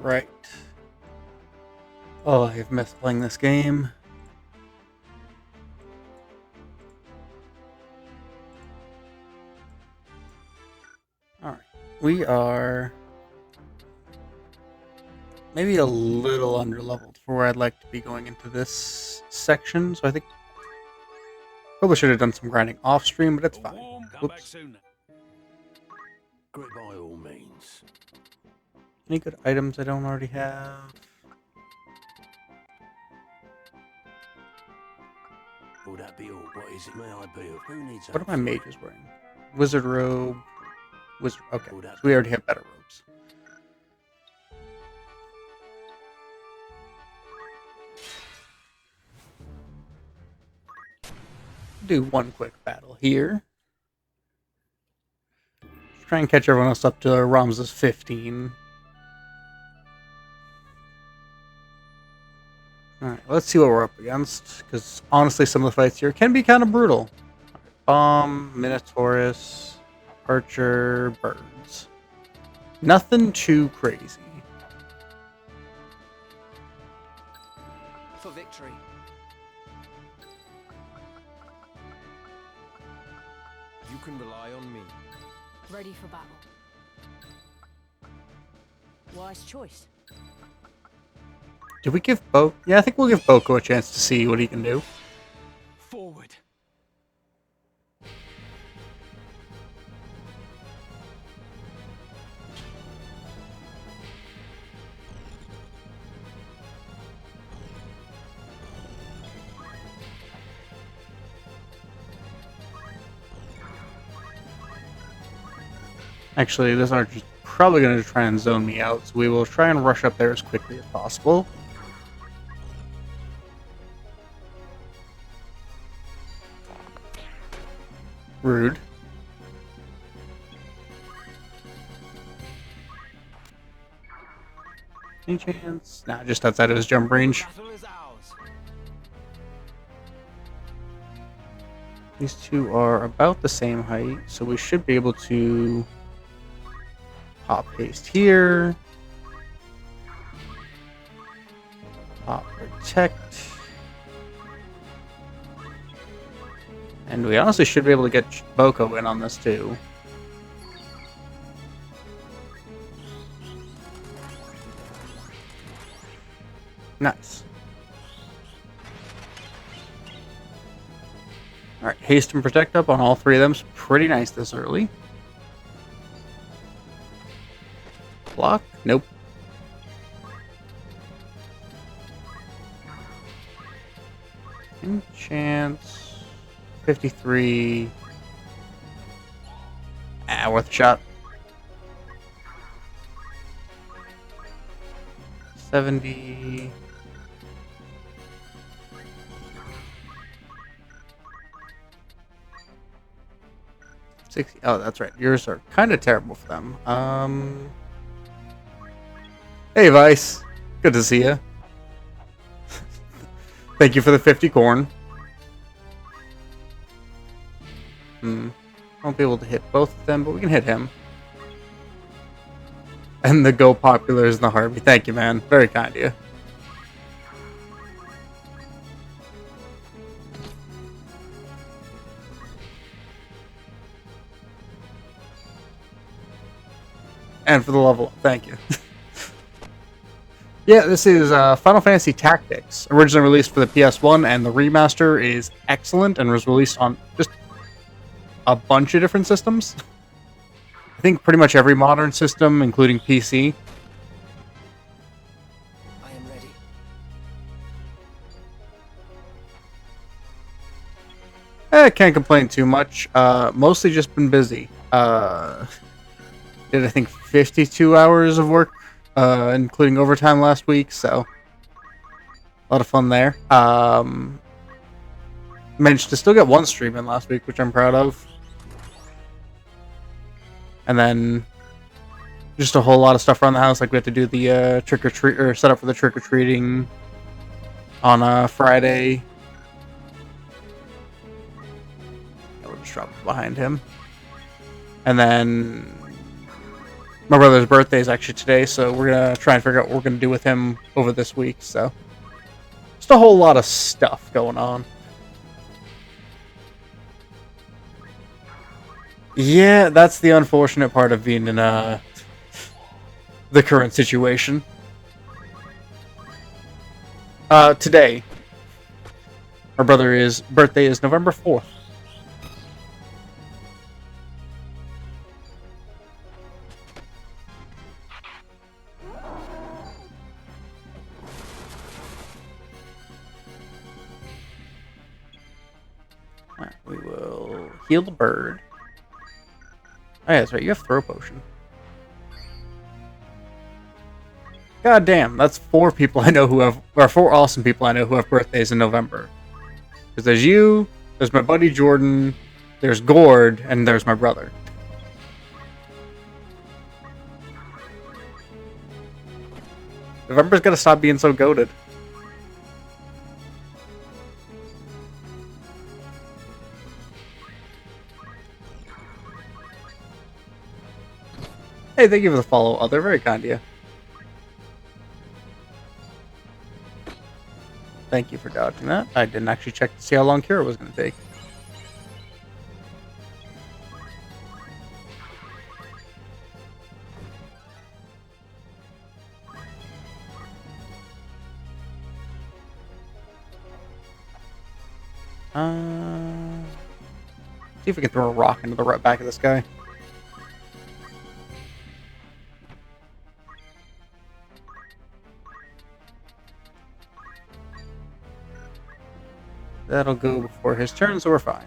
Right. Oh, I've missed playing this game. Alright. We are maybe a little underleveled for where I'd like to be going into this section, so I think probably should have done some grinding off stream, but it's fine. Whoops. Great by all means. Any good items I don't already have? Will that be all? What is it? May I be of? Who needs What are my mages wearing? Wizard robe. Wizard. Okay, so we already have better robes. Do one quick battle here. Try and catch everyone else up to Ramses 15. Alright, let's see what we're up against, because honestly some of the fights here can be kind of brutal. Bomb, Minotaurus, Archer, Birds. Nothing too crazy. For victory. You can rely on me. Ready for battle. Wise choice. Did we give Bo? Yeah, I think we'll give Boko a chance to see what he can do. Forward. Actually, this archer's probably going to try and zone me out, so we will try and rush up there as quickly as possible. Rude. Any chance? Nah, just outside of his jump range. These two are about the same height, so we should be able to pop haste here. Pop protect. And we honestly should be able to get Boko in on this too. Nice. Alright, haste and protect up on all three of them is pretty nice this early. Block? Nope. Enchants. 53. Worth a shot. 70. Oh, that's right. Yours are kind of terrible for them. Hey, Vice. Good to see you. Thank you for the 50 corn. Won't be able to hit both of them, but we can hit him. And the Go Popular is the Harvey. Thank you, man. Very kind of you. And for the level up. Thank you. Yeah, this is Final Fantasy Tactics. Originally released for the PS1, and the remaster is excellent and was released on just a bunch of different systems. I think pretty much every modern system, including PC. I am ready. Can't complain too much. Mostly just been busy. Did I think 52 hours of work, including overtime last week, so a lot of fun there. Managed to still get one stream in last week, which I'm proud of. And then just a whole lot of stuff around the house, like we had to do the trick or treat, or set up for the trick or treating on Friday. We'll just drop it behind him. And then my brother's birthday is actually today, so we're gonna try and figure out what we're gonna do with him over this week. So, just a whole lot of stuff going on. Yeah, that's the unfortunate part of being in the current situation. Today, our brother's birthday is November 4th. Alright, we will heal the bird. Oh yeah, that's right, you have throw potion. God damn, that's 4 people I know who have, or 4 awesome people I know who have birthdays in November. Because there's you, there's my buddy Jordan, there's Gord, and there's my brother. November's gotta stop being so goated. Hey, thank you for the follow, Other. Very kind of you. Thank you for dodging that. I didn't actually check to see how long Kira was going to take. See if we can throw a rock into the right back of this guy. That'll go before his turn, so we're fine.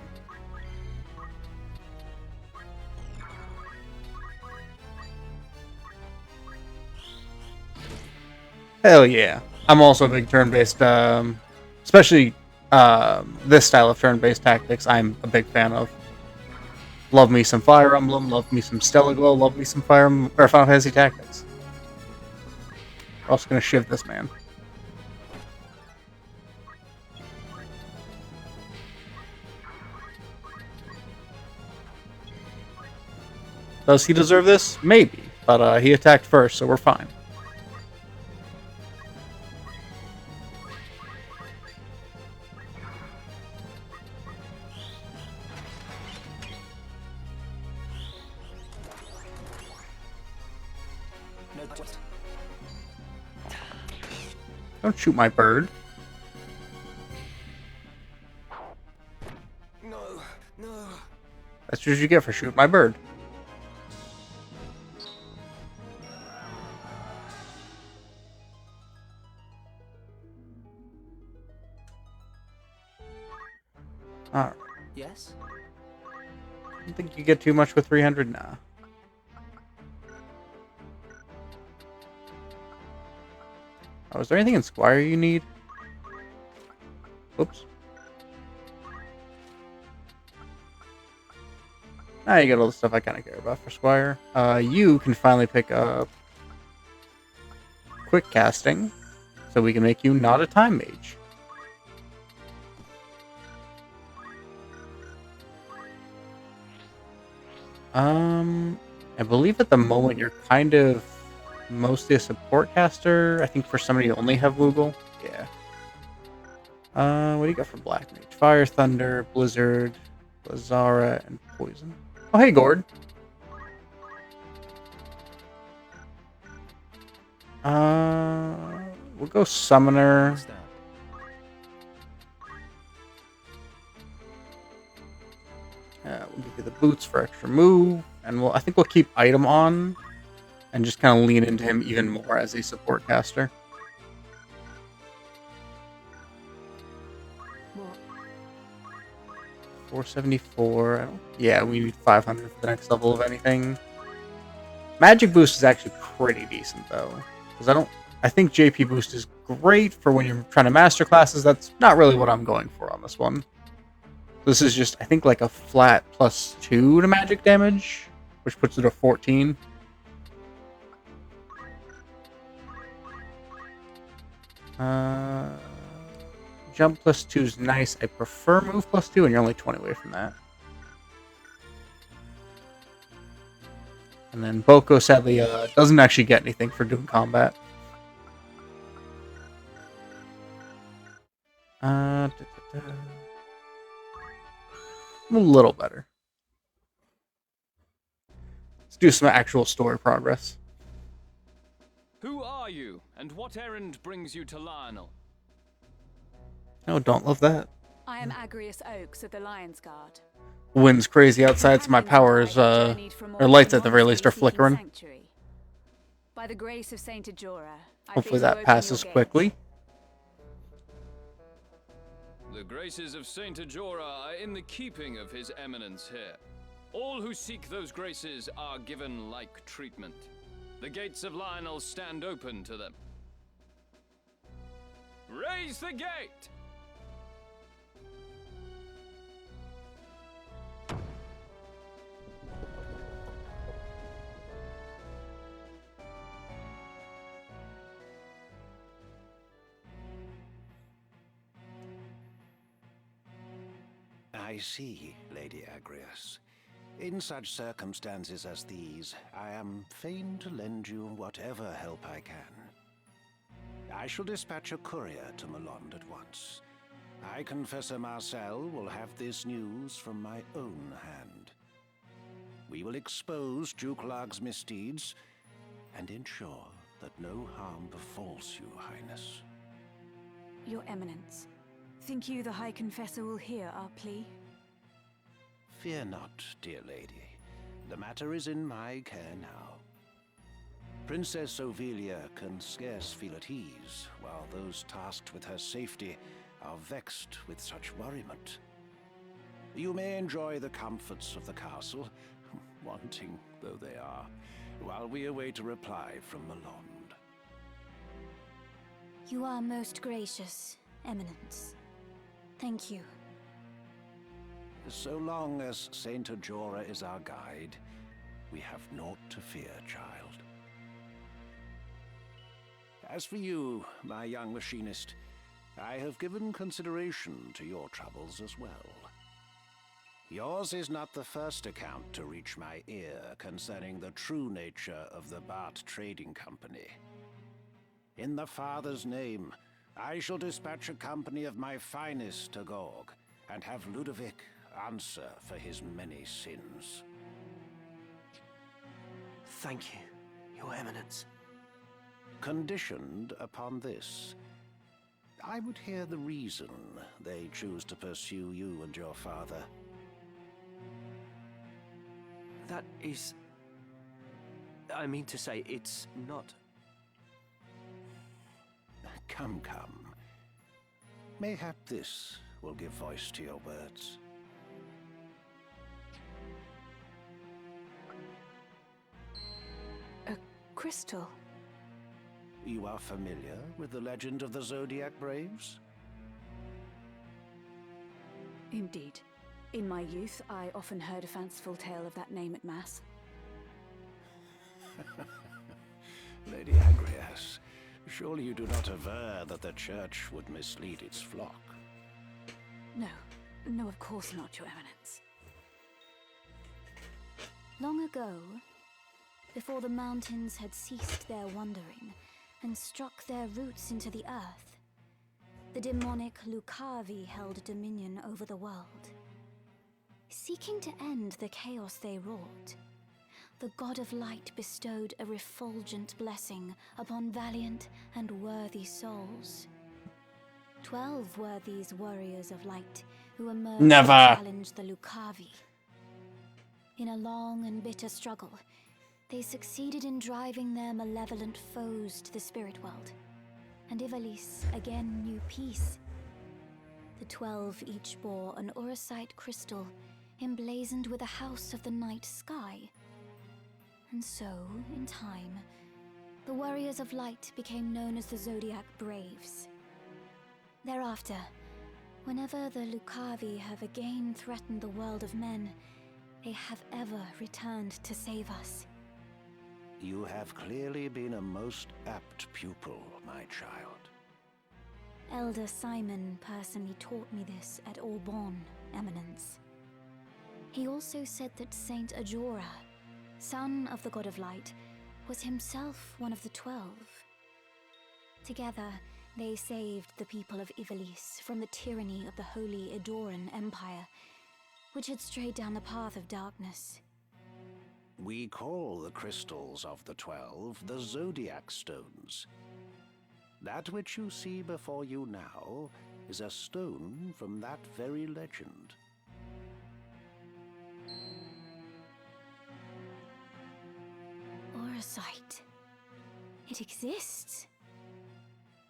Hell yeah. I'm also a big turn-based, especially this style of turn-based tactics I'm a big fan of. Love me some Fire Emblem, love me some Stellar Glow, love me some Final Fantasy Tactics. We're also going to shiv this man. Does he deserve this? Maybe, but he attacked first, so we're fine. Don't shoot my bird. No, no. That's what you get for shooting my bird. Alright. Yes? I don't think you get too much with 300 now. Oh, is there anything in Squire you need? Oops. Now you get all the stuff I kind of care about for Squire. You can finally pick up Quick Casting, so we can make you not a Time Mage. I believe at the moment you're kind of mostly a support caster. I think for somebody you only have Woogle. Yeah. What do you got for Black Mage? Fire, Thunder, Blizzard, Lazara, and Poison. Oh, hey, Gord. We'll go Summoner. What's that? We'll give you the boots for extra move, and I think we'll keep item on, and just kind of lean into him even more as a support caster. What? 474. Yeah, we need 500 for the next level of anything. Magic boost is actually pretty decent though, because I think JP boost is great for when you're trying to master classes. That's not really what I'm going for on this one. This is just, I think, like a flat +2 to magic damage, which puts it at 14. Jump +2 is nice. I prefer move +2, and you're only 20 away from that. And then Boko sadly doesn't actually get anything for doing combat. A little better. Let's do some actual story progress. Who are you, and what errand brings you to Lionel? No, don't love that. I am Agrias Oaks of the Lion's Guard. Wind's crazy outside, so my powers, or lights at the very least, are flickering. Sanctuary. By the grace of Saint Ajora, Hopefully that passes quickly. The graces of Saint Ajora are in the keeping of His Eminence here. All who seek those graces are given like treatment. The gates of Lionel stand open to them. Raise the gate! I see, Lady Agrias. In such circumstances as these, I am fain to lend you whatever help I can. I shall dispatch a courier to Malond at once. High Confessor Marcel will have this news from my own hand. We will expose Duke Larg's misdeeds and ensure that no harm befalls you, Highness. Your Eminence, think you the High Confessor will hear our plea? Fear not, dear lady. The matter is in my care now. Princess Ophelia can scarce feel at ease, while those tasked with her safety are vexed with such worriment. You may enjoy the comforts of the castle, wanting though they are, while we await a reply from Malond. You are most gracious, Eminence. Thank you. So long as Saint Ajora is our guide, we have naught to fear, child. As for you, my young machinist, I have given consideration to your troubles as well. Yours is not the first account to reach my ear concerning the true nature of the Bart Trading Company. In the Father's name, I shall dispatch a company of my finest to Gorg, and have Ludovic answer for his many sins. Thank you, Your Eminence. Conditioned upon this, I would hear the reason they choose to pursue you and your father. That is... I mean to say, it's not... Come, come. Mayhap this will give voice to your words. A crystal? You are familiar with the legend of the Zodiac Braves? Indeed. In my youth, I often heard a fanciful tale of that name at Mass. Lady Agrias, surely you do not aver that the Church would mislead its flock? No. No, of course not, Your Eminence. Long ago, before the mountains had ceased their wandering and struck their roots into the earth, the demonic Lucavi held dominion over the world. Seeking to end the chaos they wrought, the God of Light bestowed a refulgent blessing upon valiant and worthy souls. 12 were these warriors of light who emerged Never. to challenge the Lucavi. In a long and bitter struggle, they succeeded in driving their malevolent foes to the spirit world, and Ivalice again knew peace. The 12 each bore an Urusite crystal emblazoned with a house of the night sky. And so, in time, the Warriors of Light became known as the Zodiac Braves. Thereafter, whenever the Lucavi have again threatened the world of men, they have ever returned to save us. You have clearly been a most apt pupil, my child. Elder Simon personally taught me this at Aubonne, Eminence. He also said that Saint Ajora, son of the God of Light, was himself one of the 12. Together, they saved the people of Ivalice from the tyranny of the Holy Edoran Empire, which had strayed down the path of darkness. We call the crystals of the 12 the Zodiac Stones. That which you see before you now is a stone from that very legend. Orosite. It exists.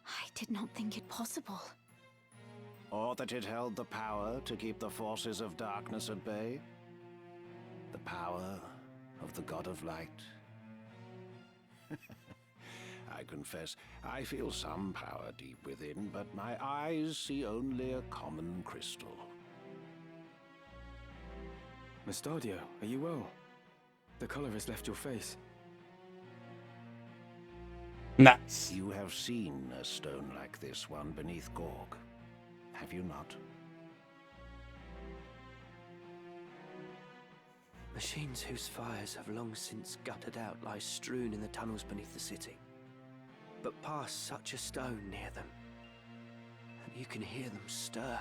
I did not think it possible. Or that it held the power to keep the forces of darkness at bay? The power of the God of Light? I confess, I feel some power deep within, but my eyes see only a common crystal. Mustadio, are you well? The color has left your face. Nice. You have seen a stone like this one beneath Gorg, have you not? Machines whose fires have long since guttered out lie strewn in the tunnels beneath the city. But pass such a stone near them, and you can hear them stir.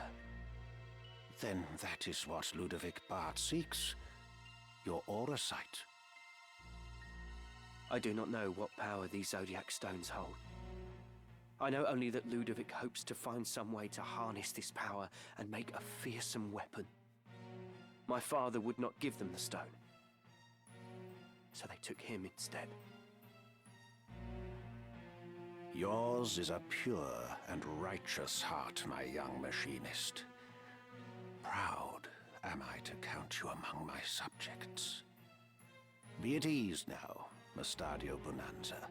Then that is what Ludovic Bart seeks. Your Orosite. I do not know what power these Zodiac Stones hold. I know only that Ludovic hopes to find some way to harness this power and make a fearsome weapon. My father would not give them the stone, so they took him instead. Yours is a pure and righteous heart, my young machinist. Proud am I to count you among my subjects. Be at ease now, Mustadio Bonanza.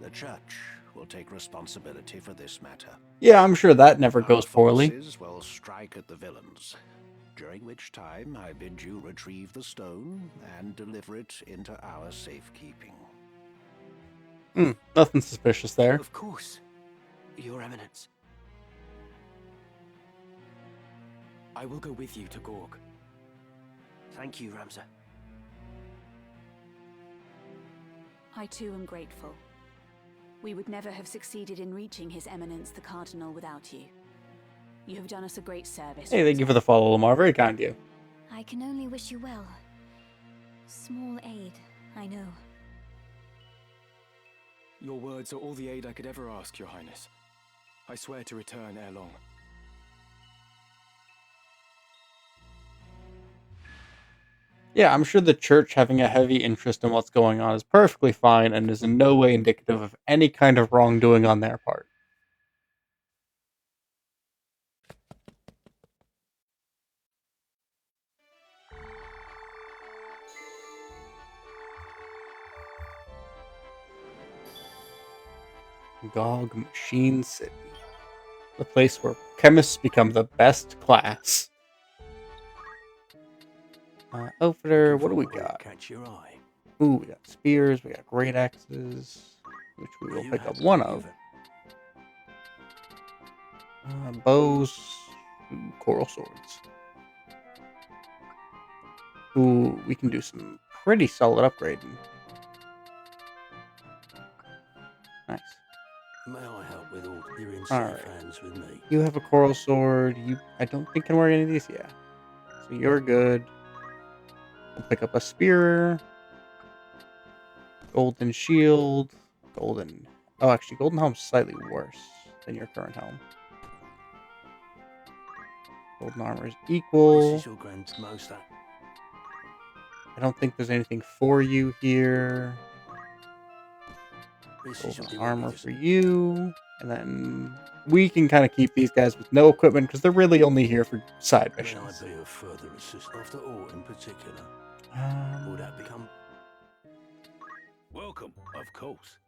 The Church will take responsibility for this matter. Yeah, I'm sure that never goes poorly. Our forces will strike at the villains, during which time I bid you retrieve the stone and deliver it into our safekeeping. Nothing suspicious there. Of course, Your Eminence. I will go with you to Gorg. Thank you, Ramza. I too am grateful. We would never have succeeded in reaching His Eminence the Cardinal without you. You have done us a great service. Hey, thank you for the follow, Lamar. Very kind of you. I can only wish you well. Small aid, I know. Your words are all the aid I could ever ask, Your Highness. I swear to return ere long. Yeah, I'm sure the Church having a heavy interest in what's going on is perfectly fine and is in no way indicative of any kind of wrongdoing on their part. Gog Machine City. The place where chemists become the best class. Over there, what do we got? Catch your eye. Ooh, we got spears, we got great axes, which we will pick up one of. Bows, coral swords. Ooh, we can do some pretty solid upgrading. Nice. May I help with all your Alright. hands with me? You have a coral sword. I don't think can wear any of these. Yeah. So you're good. We'll pick up a spear. Golden shield. Golden. Oh, actually, golden helm's slightly worse than your current helm. Golden armor is equal. your grandmost that? I don't think there's anything for you here. Golden armor for you. And then we can kind of keep these guys with no equipment because they're really only here for side missions. May I be of further assistance after all in particular? Would that become... Welcome, of course.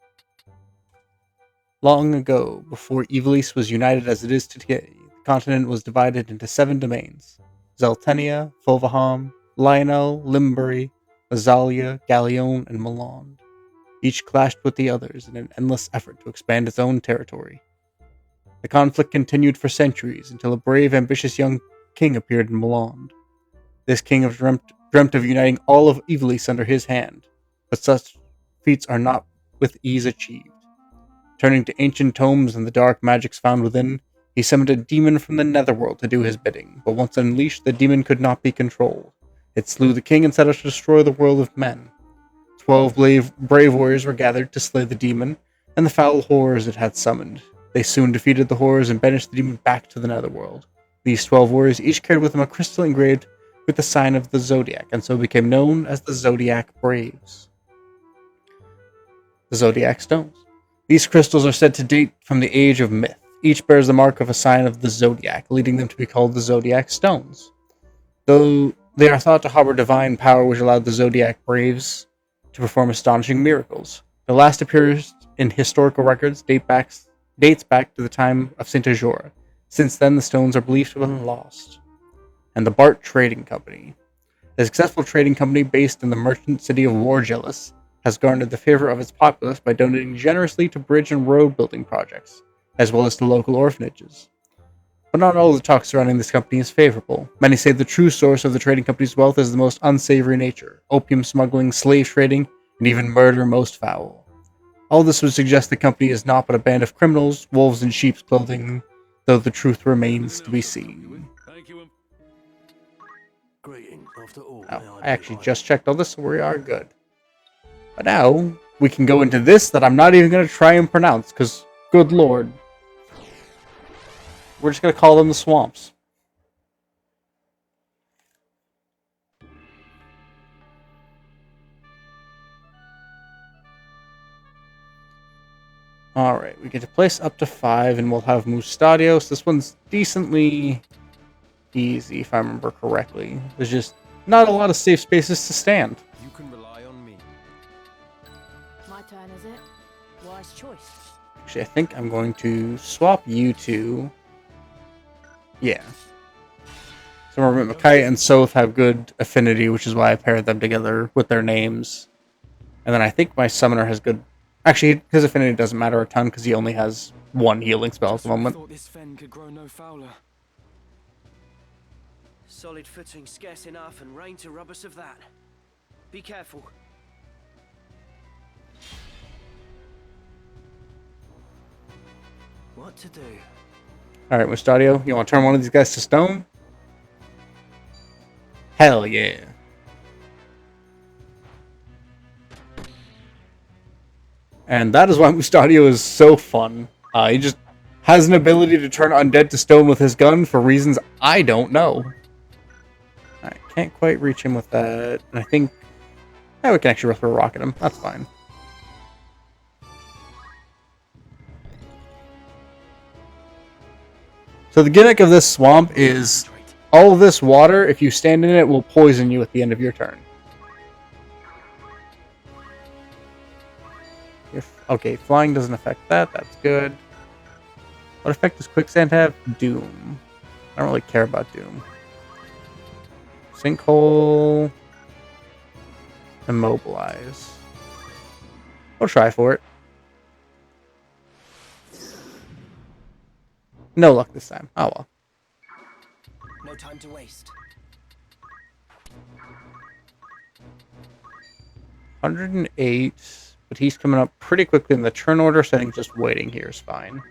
Long ago, before Ivalice was united as it is today, the continent was divided into 7 domains. Zeltenia, Fulvaham, Lionel, Limbury, Azalia, Galleon, and Milan. Each clashed with the others in an endless effort to expand its own territory. The conflict continued for centuries until a brave, ambitious young king appeared in Milan. This king dreamt of uniting all of Ivalice under his hand, but such feats are not with ease achieved. Turning to ancient tomes and the dark magics found within, he summoned a demon from the netherworld to do his bidding, but once unleashed, the demon could not be controlled. It slew the king and set out to destroy the world of men. 12 brave warriors were gathered to slay the demon and the foul horrors it had summoned. They soon defeated the horrors and banished the demon back to the netherworld. These 12 warriors each carried with them a crystal engraved with the sign of the Zodiac, and so became known as the Zodiac Braves. The Zodiac Stones. These crystals are said to date from the age of myth. Each bears the mark of a sign of the Zodiac, leading them to be called the Zodiac Stones. Though they are thought to harbor divine power which allowed the Zodiac Braves to perform astonishing miracles. The last appears in historical records dates back to the time of Saint Ajora. Since then, the stones are believed to have been lost. And the Bart Trading Company. A successful trading company based in the merchant city of Wargelis has garnered the favor of its populace by donating generously to bridge and road building projects, as well as to local orphanages. But not all the talk surrounding this company is favorable. Many say the true source of the trading company's wealth is the most unsavory nature: opium smuggling, slave trading, and even murder most foul. All this would suggest the company is not but a band of criminals, wolves in sheep's clothing, though the truth remains to be seen. Oh, I actually just checked all this, so we are good. But now, we can go into this that I'm not even going to try and pronounce, because, good lord. We're just going to call them the swamps. Alright, we get to place up to 5, and we'll have Mustadio. So this one's decently easy, if I remember correctly. There's just not a lot of safe spaces to stand. You can rely on me. My turn, is it? Wise choice. Actually, I think I'm going to swap you two. Yeah. So remember, Makai and Soth have good affinity, which is why I paired them together with their names. And then I think my summoner has good... Actually, his affinity doesn't matter a ton because he only has one healing spell at the moment. I thought this fen could grow no fouler. Solid footing scarce enough, and rain to rob us of that. Be careful. What to do? Alright, Mustadio, you want to turn one of these guys to stone? Hell yeah. And that is why Mustadio is so fun. He just has an ability to turn undead to stone with his gun for reasons I don't know. I can't quite reach him with that. And I think... Yeah, we can actually throw a rock at him. That's fine. So the gimmick of this swamp is all of this water, if you stand in it, will poison you at the end of your turn. Okay, flying doesn't affect that. That's good. What effect does quicksand have? Doom. I don't really care about Doom. Sinkhole. Immobilize. We'll try for it. No luck this time. Oh well. No time to waste. 108, but he's coming up pretty quickly in the turn order, so I think just waiting here is fine.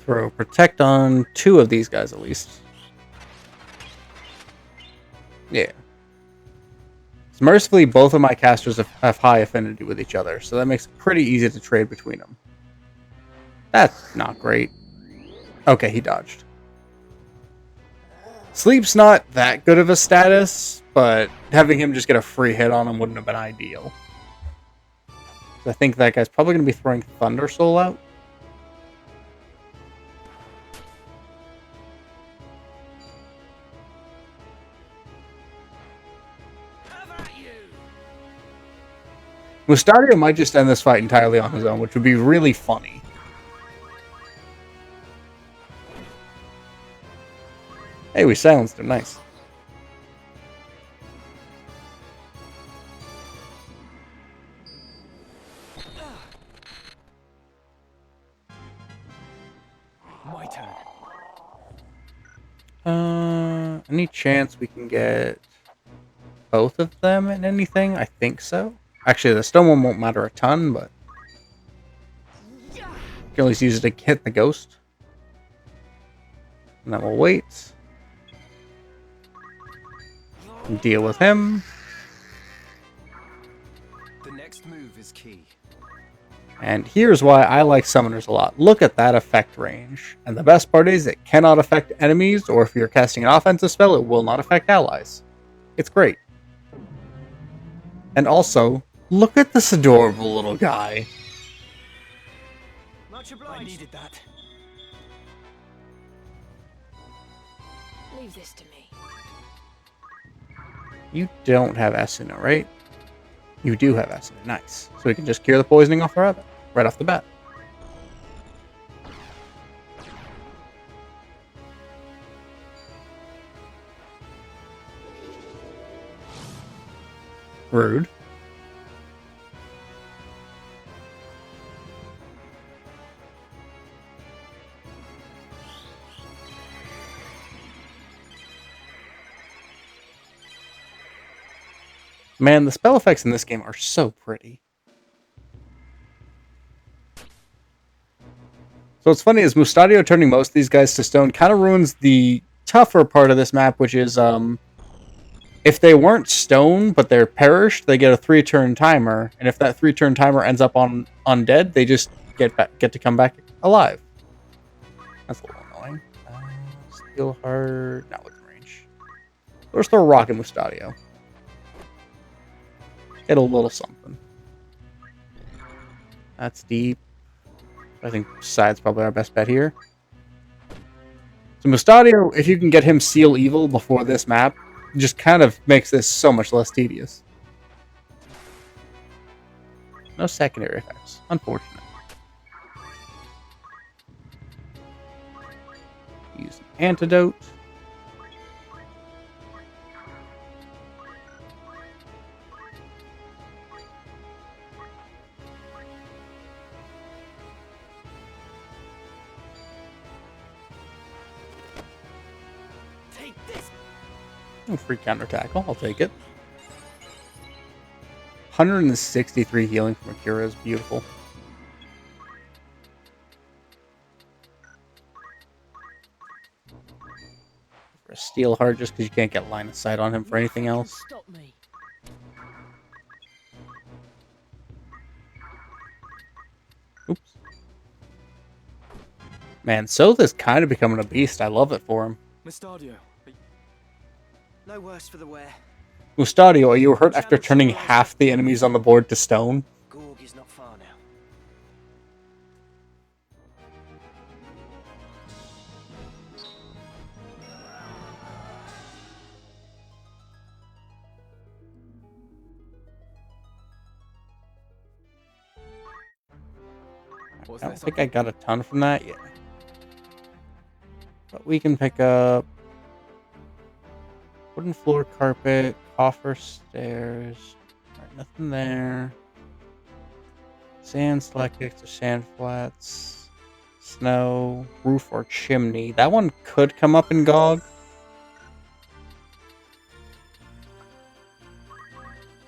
Throw protect on 2 of these guys at least. Yeah. So mercifully, both of my casters have high affinity with each other, so that makes it pretty easy to trade between them. That's not great. Okay, he dodged. Sleep's not that good of a status, but having him just get a free hit on him wouldn't have been ideal. So I think that guy's probably going to be throwing Thunder Soul out. Mustadio might just end this fight entirely on his own, which would be really funny. Hey, we silenced him. Nice. Any chance we can get both of them in anything? I think so. Actually, the stone one won't matter a ton, but you can at least use it to hit the ghost. And then we'll wait. And deal with him. The next move is key. And here's why I like summoners a lot. Look at that effect range. And the best part is it cannot affect enemies, or if you're casting an offensive spell, it will not affect allies. It's great. And also, look at this adorable little guy. Much obliged. I needed that. Leave this to me. You don't have Asuna, right? You do have Asuna. Nice. So we can just cure the poisoning off the rabbit right off the bat. Rude. Man, the spell effects in this game are so pretty. So what's funny is Mustadio turning most of these guys to stone kind of ruins the tougher part of this map, which is if they weren't stone but they're perished, they get a 3-turn timer, and if that 3-turn timer ends up on undead, they just get to come back alive. That's a little annoying. Steel hard, not within range. Let's throw a rock at Mustadio. Get a little something. That's deep. I think side's probably our best bet here. So Mustadio, if you can get him Seal Evil before this map, just kind of makes this so much less tedious. No secondary effects. Unfortunate. Use an antidote. Free counterattack. I'll take it. 163 healing from Agrias is beautiful. For a steel heart, just because you can't get line of sight on him for anything else. Stop me. Oops. Man, Sotha's kind of becoming a beast. I love it for him. Mustadio. No worse for the wear. Mustadio, are you hurt after turning half the enemies on the board to stone? Gorg is not far now. I don't think I got a ton from that yet. But we can pick up wooden floor carpet, coffer stairs. Alright, nothing there. Sand stalactites or sand flats. Snow, roof or chimney. That one could come up in GOG.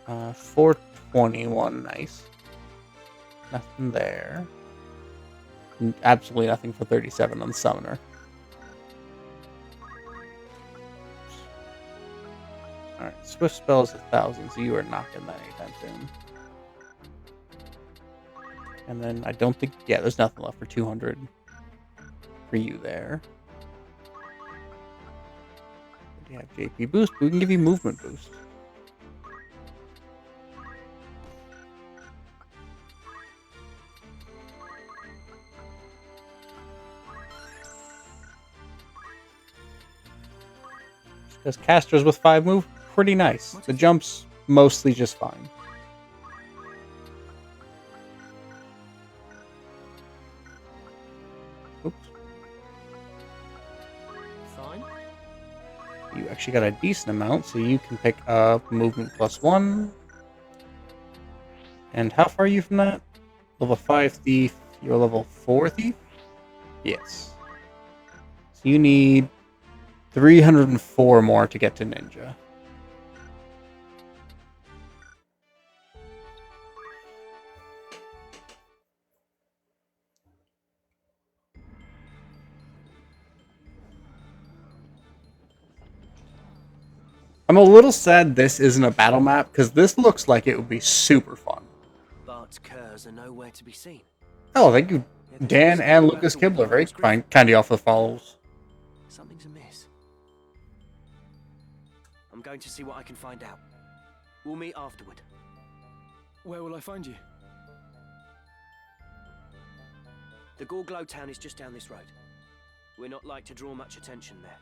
421, nice. Nothing there. Absolutely nothing for 37 on the summoner. Alright, Swift Spell is 1,000, so you are not getting that anytime soon. And then I don't think... Yeah, there's nothing left for 200 for you there. You have JP boost, but we can give you movement boost. Because casters with 5 move, pretty nice. The jump's mostly just fine. Oops. Fine. You actually got a decent amount, so you can pick up movement +1. And how far are you from that? Level 5 thief. You're level 4 thief? Yes. So you need 304 more to get to ninja. I'm a little sad this isn't a battle map, because this looks like it would be super fun. Bart's curs are nowhere to be seen. Oh, thank you, Dan and Lucas Kibler. Very kind of for the follows. Something's amiss. I'm going to see what I can find out. We'll meet afterward. Where will I find you? The Gorglow town is just down this road. We're not like to draw much attention there.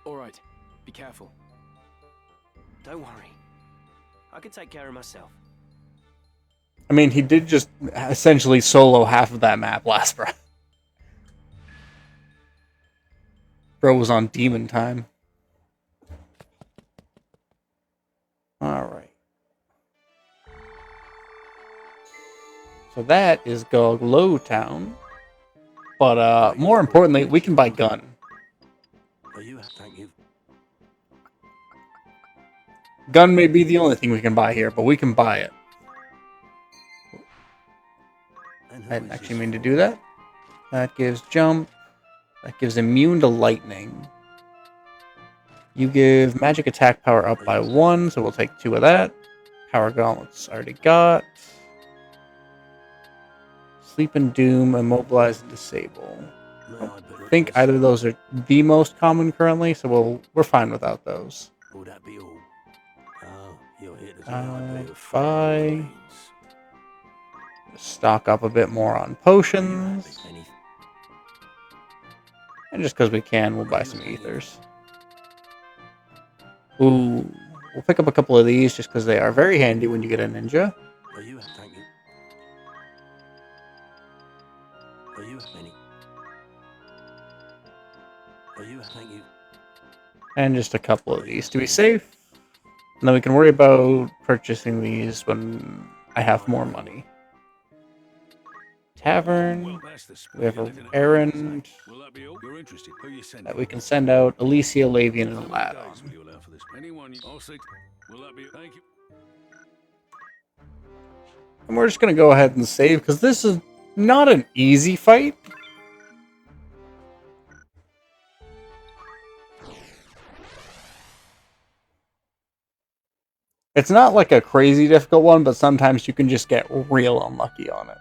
All right. Be careful. Don't worry. I can take care of myself. I mean, he did just essentially solo half of that map last breath. Bro was on demon time. Alright. So that is Gorglow town. But more importantly, we can buy gun. Thank you. Gun may be the only thing we can buy here, but we can buy it. I didn't actually mean to do that. That gives jump. That gives immune to lightning. You give magic attack power up by 1, so we'll take 2 of that. Power gauntlets already got. Sleep and doom, immobilize and disable. I think either of those are the most common currently, so we're fine without those. Will that be all? Oh, you're here Buy. Stock up a bit more on potions. And just because we can, we'll buy some ethers. Ooh, we'll pick up a couple of these just because they are very handy when you get a ninja. Thank you. Thank you. And just a couple of these to be safe. And then we can worry about purchasing these when I have more money. Tavern. We have an errand that we can send out. Alicia, Lavian, and Aladdin. And we're just going to go ahead and save because this is not an easy fight. It's not like a crazy difficult one, but sometimes you can just get real unlucky on it.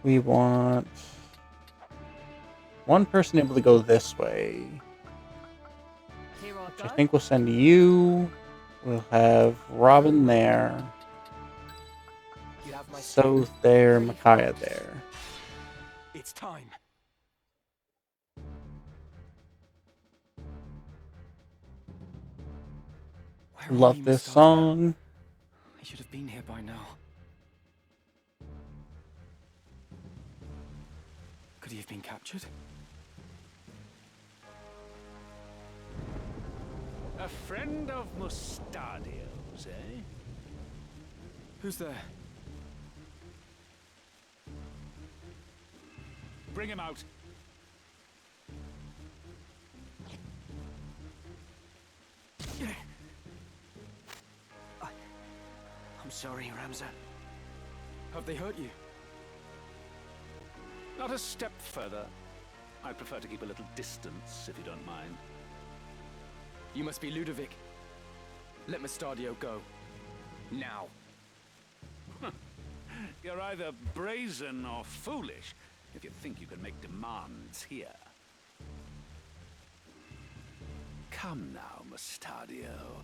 We want one person able to go this way. Which I think we'll send you. We'll have Robin there. So there, Micaiah there. It's time. Love this song. I should have been here by now. Could he have been captured? A friend of Mustadio's, eh? Who's there? Bring him out. I'm sorry, Ramza. Have they hurt you? Not a step further. I prefer to keep a little distance, if you don't mind. You must be Ludovic. Let Mustadio go. Now. You're either brazen or foolish if you think you can make demands here. Come now, Mustadio.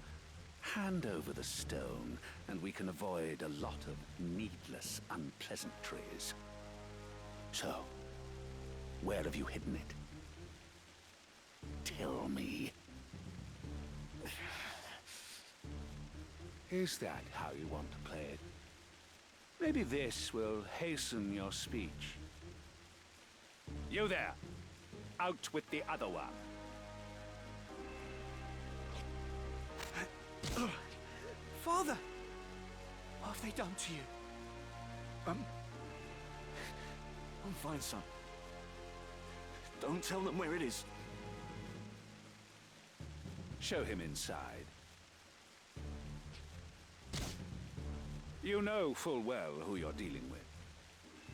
Hand over the stone, and we can avoid a lot of needless unpleasantries. So, where have you hidden it? Tell me. Is that how you want to play it? Maybe this will hasten your speech. You there! Out with the other one! Father! What have they done to you? I'll find some. Don't tell them where it is. Show him inside. You know full well who you're dealing with.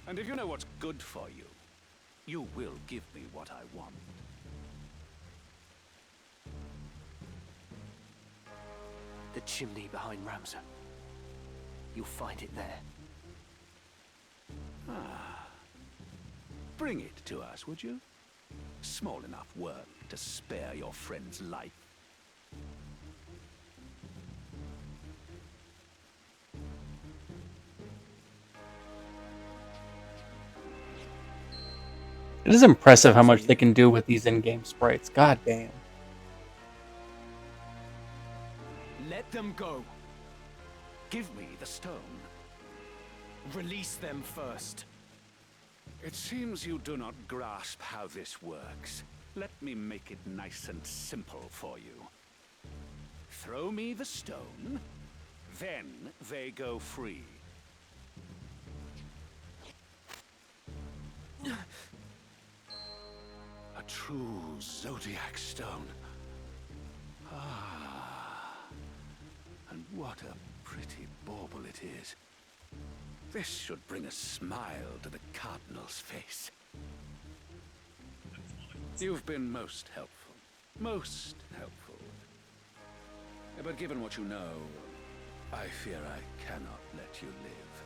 And if you know what's good for you, you will give me what I want. The chimney behind Ramsar. You'll find it there. Bring it to us, would you? Small enough work to spare your friend's life. It is impressive how much they can do with these in-game sprites. God damn. Let them go. Give me the stone. Release them first. It seems you do not grasp how this works. Let me make it nice and simple for you. Throw me the stone, then they go free. A true Zodiac stone. And what a pretty bauble it is. This should bring a smile to the Cardinal's face. You've been most helpful. Most helpful. But given what you know, I fear I cannot let you live.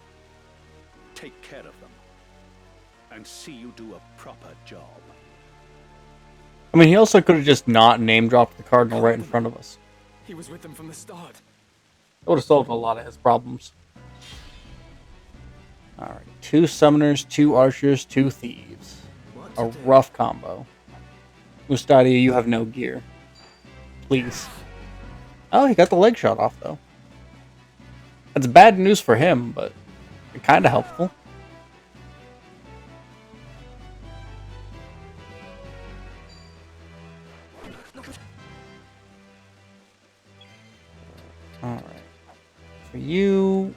Take care of them. And see you do a proper job. I mean, he also could have just not name-dropped the Cardinal right in front of us. He was with them from the start. It would have solved a lot of his problems. Alright, 2 summoners, 2 archers, 2 thieves. A rough combo. Mustadio, you have no gear. Please. Oh, he got the leg shot off, though. That's bad news for him, but kind of helpful. Alright. For you...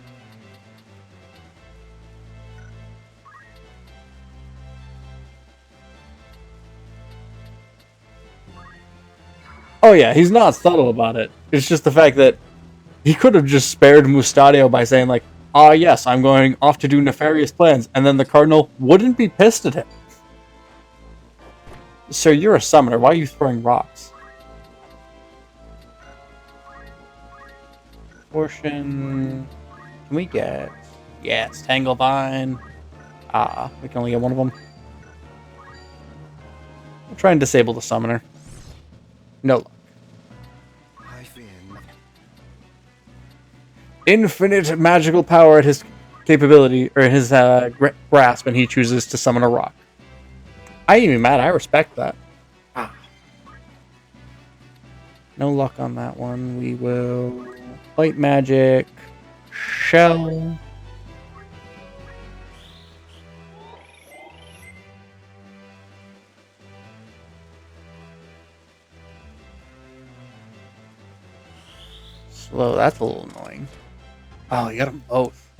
Oh yeah, he's not subtle about it. It's just the fact that he could have just spared Mustadio by saying like, "Ah yes, I'm going off to do nefarious plans," and then the Cardinal wouldn't be pissed at him. Sir, you're a summoner. Why are you throwing rocks? Portion. Can we get... Yes, Tanglevine. We can only get one of them. We'll try and disable the summoner. No luck. Infinite magical power at his capability, or his grasp, and he chooses to summon a rock. I ain't even mad. I respect that. No luck on that one. We will... Light magic. Shell. Slow, that's a little annoying. Oh, you got them both.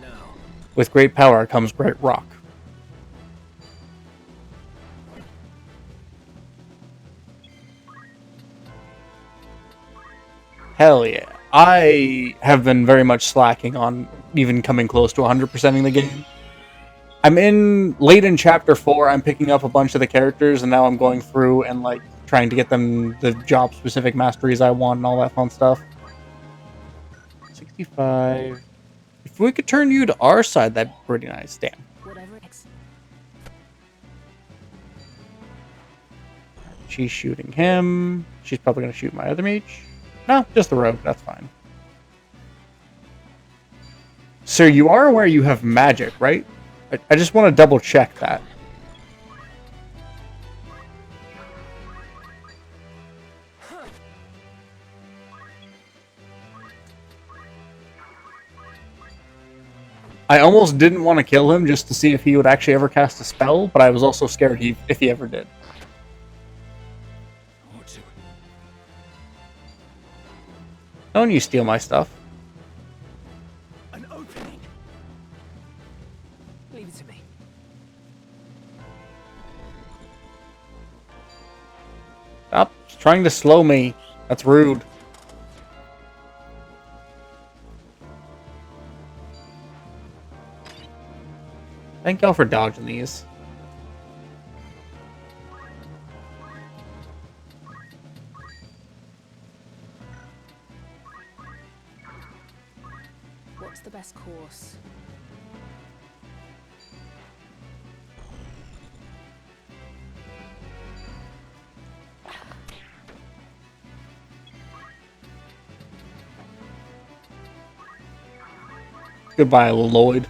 No. With great power comes great rock. Hell yeah. I have been very much slacking on even coming close to 100%ing the game. I'm late in chapter 4, I'm picking up a bunch of the characters, and now I'm going through and like trying to get them the job specific masteries I want and all that fun stuff. 65. If we could turn you to our side, that'd be pretty nice. Damn. Whatever. She's shooting him. She's probably gonna shoot my other mage. No, just the rogue. That's fine. Sir, you are aware you have magic, right? I just want to double check that. I almost didn't want to kill him just to see if he would actually ever cast a spell, but I was also scared if he ever did. Don't you steal my stuff. An opening. Leave it to me. Stop trying to slow me. That's rude. Thank y'all for dodging these. What's the best course? Goodbye, Lloyd.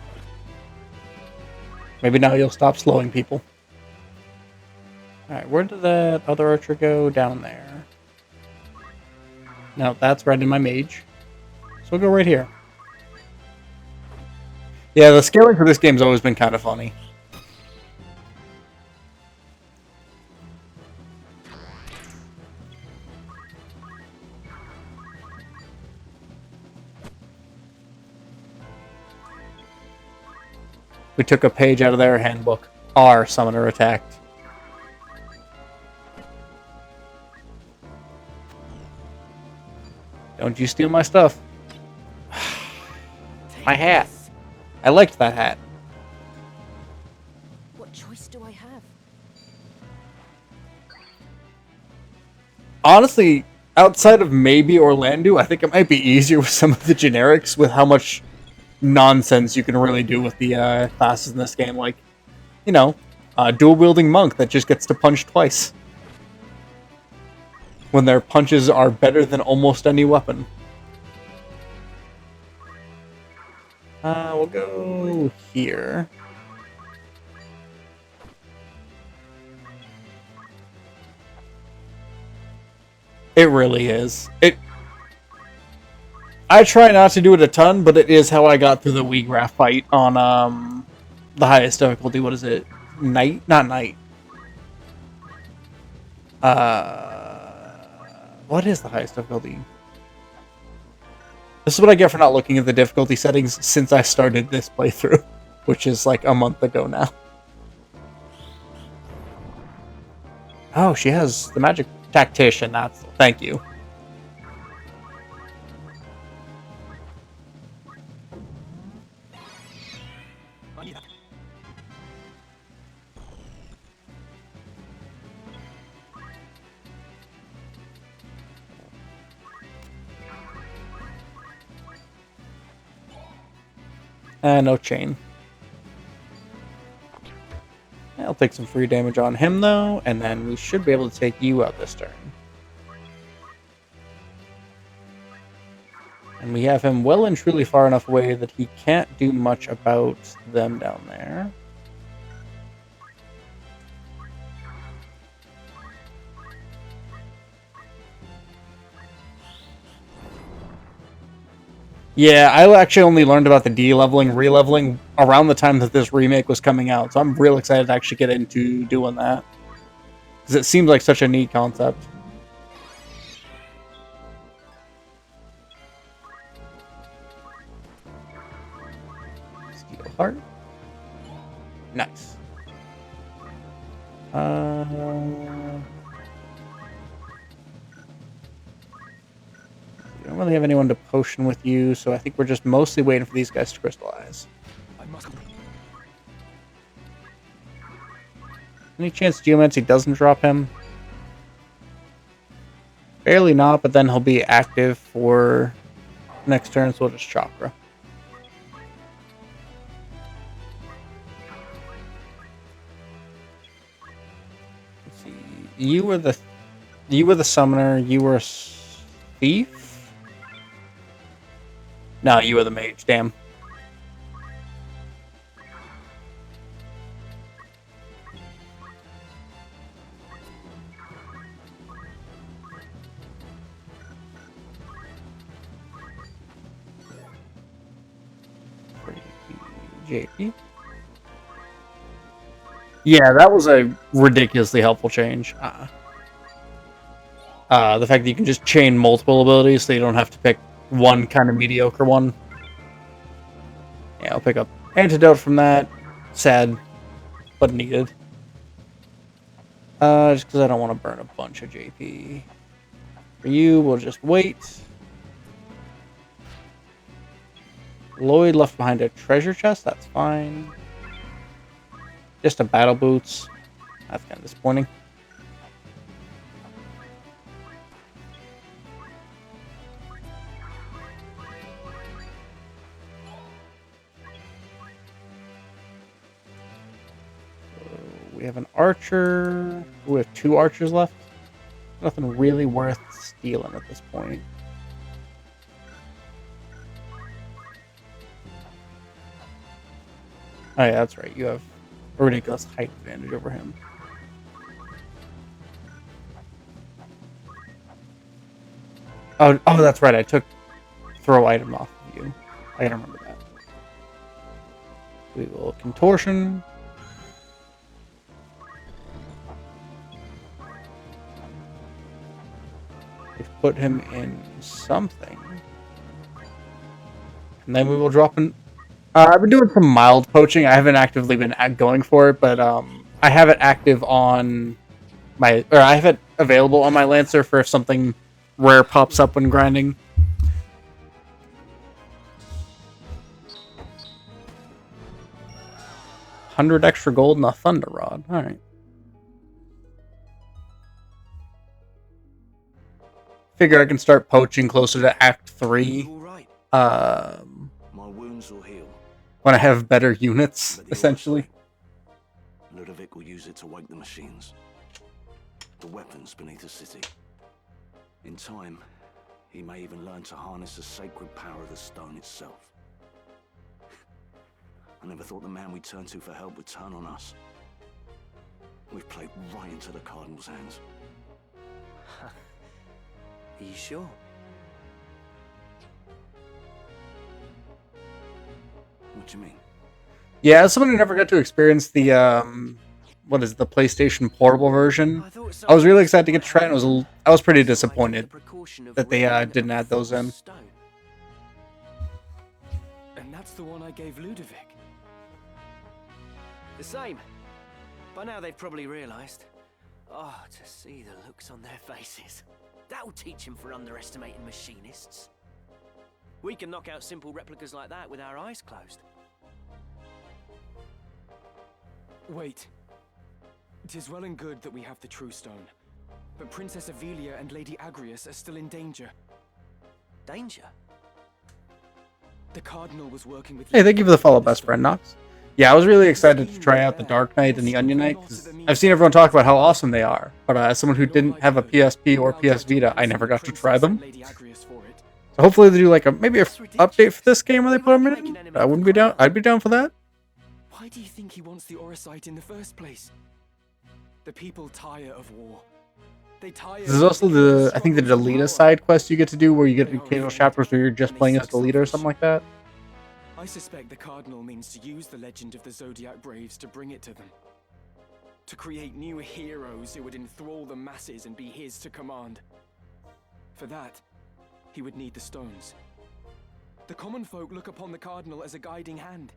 Maybe now you'll stop slowing people. Alright, where did that other archer go? Down there. No, that's right in my mage. So we'll go right here. Yeah, the scaling for this game's always been kind of funny. We took a page out of their handbook. Our summoner attacked. Don't you steal my stuff. My hat. I liked that hat. What choice do I have? Honestly, outside of maybe Orlando, I think it might be easier with some of the generics with how much nonsense you can really do with the classes in this game. Like, you know, dual-wielding monk that just gets to punch twice. When their punches are better than almost any weapon. We'll go here. It really is. I try not to do it a ton, but it is how I got through the Wheatgrass fight on the highest difficulty. What is it? Night? Not night. What is the highest difficulty? This is what I get for not looking at the difficulty settings since I started this playthrough, which is like a month ago now. Oh, she has the magic tactician. That's thank you. No chain. I'll take some free damage on him, though, and then we should be able to take you out this turn. And we have him well and truly far enough away that he can't do much about them down there. Yeah, I actually only learned about the de-leveling, re-leveling around the time that this remake was coming out, so I'm real excited to actually get into doing that. Because it seems like such a neat concept. Steel heart. Nice. We don't really have anyone to potion with you, so I think we're just mostly waiting for these guys to crystallize. Any chance Geomancy doesn't drop him? Barely not, but then he'll be active for next turn, so we'll just Chakra. Let's see. You were the summoner, you were a thief? No, you were the mage, damn. JP. Yeah, that was a ridiculously helpful change. The fact that you can just chain multiple abilities so you don't have to pick one kind of mediocre one. Yeah, I'll pick up Antidote from that. Sad, but needed. Just because I don't want to burn a bunch of JP. For you, we'll just wait. Lloyd left behind a treasure chest. That's fine. Just a battle boots. That's kind of disappointing. We have an archer. We have 2 archers left. Nothing really worth stealing at this point. Oh yeah, that's right. You have a ridiculous height advantage over him. Oh, that's right. I took throw item off of you. I gotta remember that. We will contortion. We've put him in something. And then we will drop in. I've been doing some mild poaching. I haven't actively been going for it, but I have it active on my, or I have it available on my Lancer for if something rare pops up when grinding. $100 extra gold and a Thunder Rod. All right. Figure I can start poaching closer to Act 3. My wounds will heal. When I have better units, essentially. Ludovic will use it to wake the machines. The weapons beneath the city. In time, he may even learn to harness the sacred power of the stone itself. I never thought the man we turned to for help would turn on us. We've played right into the Cardinal's hands. Are you sure? What do you mean? Yeah, as someone who never got to experience the what is it, the PlayStation Portable version, I was really excited to get to try it. I was pretty disappointed that they didn't add those in. And that's the one I gave Ludovic. The same. By now they've probably realized. Oh, to see the looks on their faces. That'll teach them for underestimating machinists. We can knock out simple replicas like that with our eyes closed. Wait. 'Tis well and good that we have the True Stone, but Princess Ivalice and Lady Agrias are still in danger. Danger? The Cardinal was working with... Hey, thank you for the follow, best friend, Nox. Yeah, I was really excited to try out the Dark Knight and the Onion Knight, because I've seen everyone talk about how awesome they are, but as someone who didn't have a PSP or PS Vita, I never got to try them. So hopefully they do like maybe an update for this game where they put them in. I wouldn't be down. I'd be down for that. Why do you think he wants the Orosite in the first place? The people tire of war. They tire. There's also I think the Delita side quest you get to do where you get occasional chapters where you're just playing as Delita or something like that. I suspect the Cardinal means to use the legend of the Zodiac Braves to bring it to them. To create new heroes who would enthrall the masses and be his to command. For that, he would need the stones. The common folk look upon the Cardinal as a guiding hand.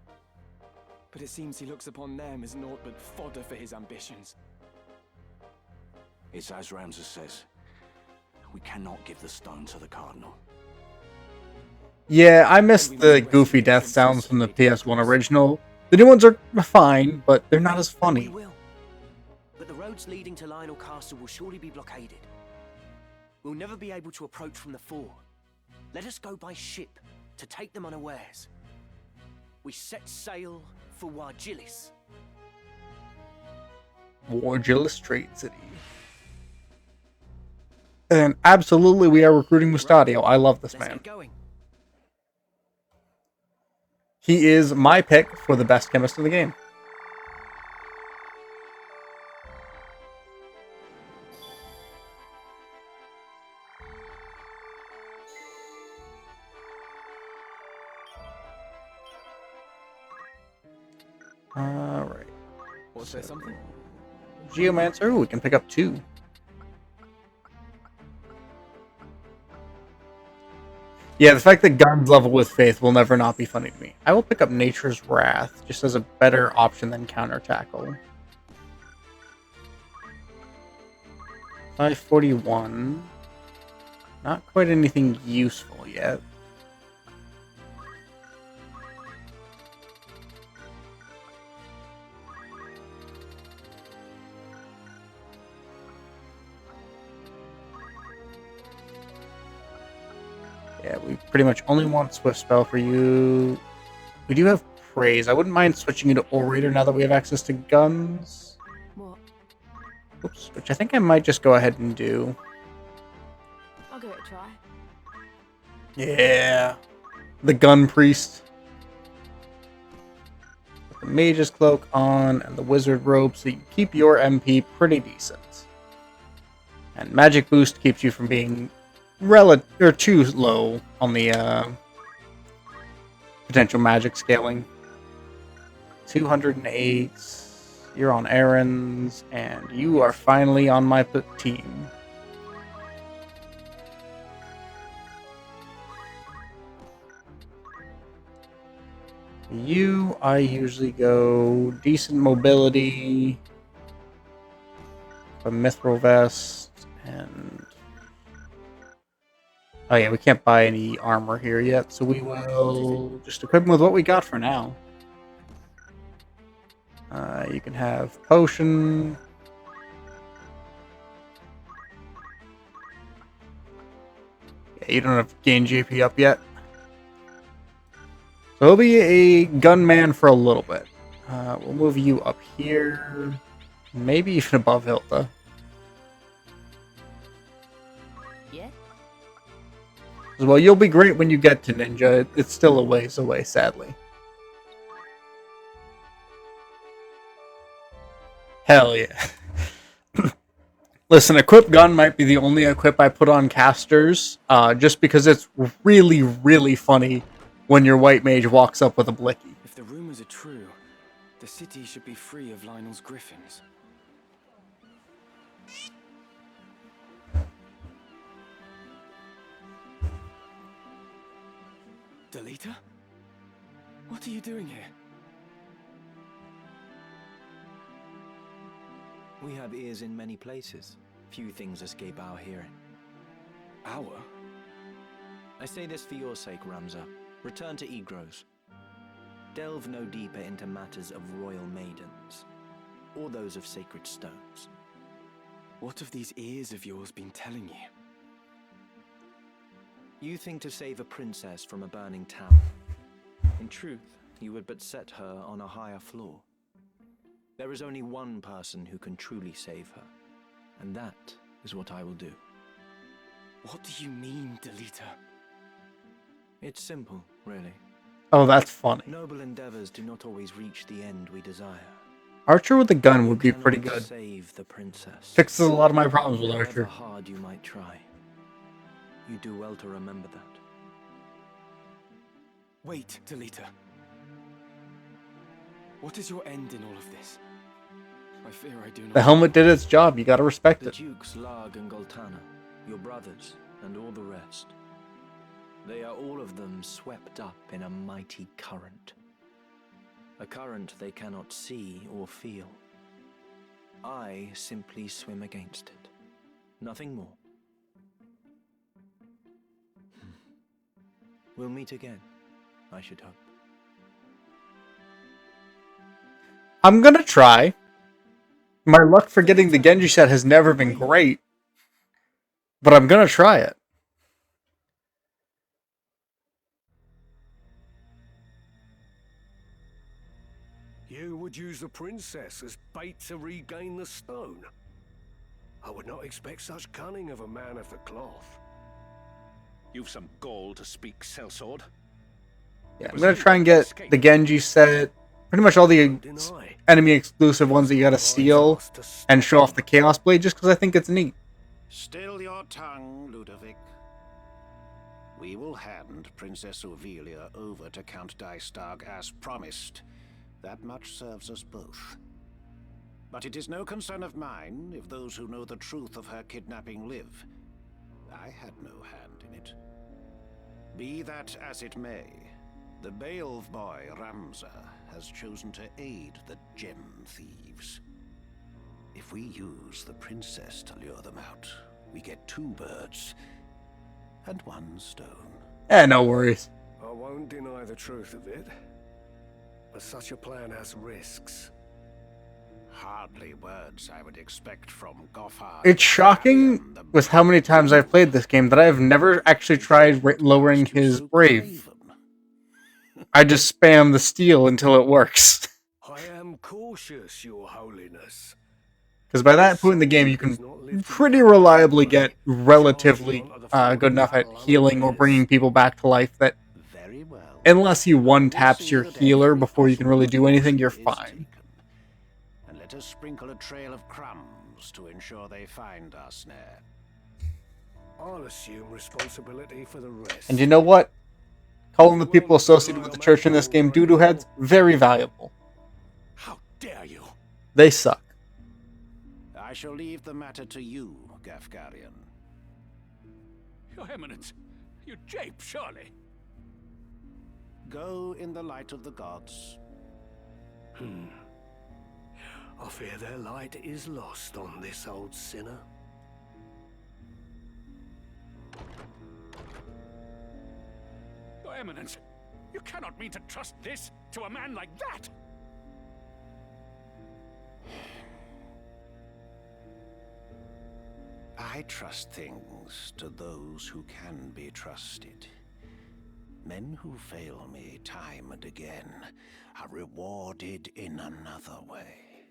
But it seems he looks upon them as naught but fodder for his ambitions. It's as Ramses says. We cannot give the stone to the Cardinal. Yeah, I missed the goofy death sounds from the PS1 original. The new ones are fine, but they're not as funny. We will. But the roads leading to Lionel Castle will surely be blockaded. We'll never be able to approach from the fore. Let us go by ship to take them unawares. We set sail for Wargilis. Wargilis Trade City. And absolutely we are recruiting Mustadio. I love this man. He is my pick for the best chemist in the game. Alright. Was there something? Geomancer, ooh, we can pick up 2. Yeah, the fact that guns level with faith will never not be funny to me. I will pick up Nature's Wrath just as a better option than counter tackle. 541. Not quite anything useful yet. Yeah, we pretty much only want Swift Spell for you. We do have Praise. I wouldn't mind switching you to Orator now that we have access to guns. What? Oops, which I think I might just go ahead and do. I'll give it a try. Yeah. The Gun Priest. Put the Mage's Cloak on and the Wizard Robe so you keep your MP pretty decent. And Magic Boost keeps you from being too low on the potential magic scaling. 208. You're on errands, and you are finally on my team. You, I usually go decent mobility, a mithril vest, and oh yeah, we can't buy any armor here yet, so we will just equip him with what we got for now. You can have potion. Yeah, you don't have gain GP up yet. So he'll be a gunman for a little bit. We'll move you up here. Maybe even above Hilda. Yeah? Well, you'll be great when you get to Ninja. It's still a ways away, sadly. Hell yeah. Listen, Equip Gun might be the only equip I put on casters, just because it's really, really funny when your white mage walks up with a blicky. If the rumors are true, the city should be free of Lionel's griffins. Delita? What are you doing here? We have ears in many places. Few things escape our hearing. Our? I say this for your sake, Ramza. Return to Agrias. Delve no deeper into matters of royal maidens, or those of sacred stones. What have these ears of yours been telling you? You think to save a princess from a burning town. In truth, you would but set her on a higher floor. There is only one person who can truly save her, and that is what I will do. What do you mean, Delita? It's simple, really. Oh, that's funny. Noble endeavors do not always reach the end we desire. Archer with a gun would be pretty good. Save the princess. Fixes a lot of my problems with However Archer. hard you might try, you do well to remember that. Wait, Delita. What is your end in all of this? I fear I do not. The helmet did its job. You gotta respect The it. Dukes Larg and Goltana, your brothers, and all the rest. They are all of them swept up in a mighty current. A current they cannot see or feel. I simply swim against it. Nothing more. We'll meet again, I should hope. I'm gonna try. My luck for getting the Genji set has never been great, but I'm gonna try it. You would use the princess as bait to regain the stone? I would not expect such cunning of a man of the cloth. You've some gall to speak, sellsword. Yeah, I'm gonna try and get the Genji set, pretty much all the enemy exclusive ones that you gotta steal, and show off the Chaos Blade just because I think it's neat. Still your tongue, Ludovic. We will hand Princess Ovelia over to Count Dystag as promised. That much serves us both. But it is no concern of mine if those who know the truth of her kidnapping live. I had no hand in it. Be that as it may, the Beowulf boy, Ramza, has chosen to aid the gem thieves. If we use the princess to lure them out, we get 2 birds and 1 stone. No worries. I won't deny the truth of it, but such a plan has risks. Hardly words I would expect from Goffard. It's shocking with how many times I've played this game that I've never actually tried lowering his brave. I just spam the steel until it works. I am cautious, your holiness. Because by that point in the game, you can pretty reliably get relatively good enough at healing or bringing people back to life that, unless you one-taps your healer before you can really do anything, you're fine. And let us sprinkle a trail of crumbs to ensure they find our snare. I'll assume responsibility for the rest. And you know what? Calling the people associated with the church in this game doo-doo heads, very valuable. How dare you? They suck. I shall leave the matter to you, Gafgarian. Your Eminence, you jape, surely. Go in the light of the gods. I fear their light is lost on this old sinner. Your Eminence, you cannot mean to trust this to a man like that! I trust things to those who can be trusted. Men who fail me time and again are rewarded in another way.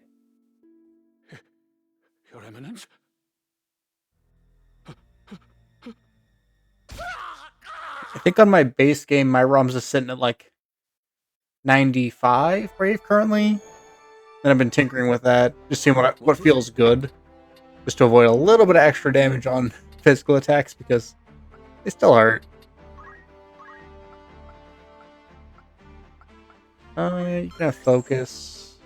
Your Eminence? I think on my base game, my ROMs is sitting at like 95 brave currently. And I've been tinkering with that, just seeing what feels good. Just to avoid a little bit of extra damage on physical attacks, because they still hurt. You can have focus.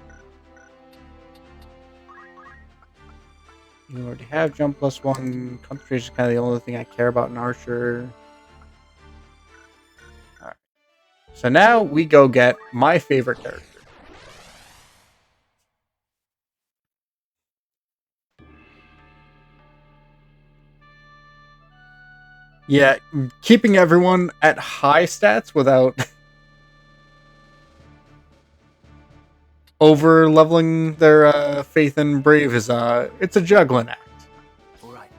You already have jump +1. Concentration is kind of the only thing I care about in Archer. Alright. So now we go get my favorite character. Yeah, keeping everyone at high stats without over leveling their faith and brave is it's a juggling act. Alright.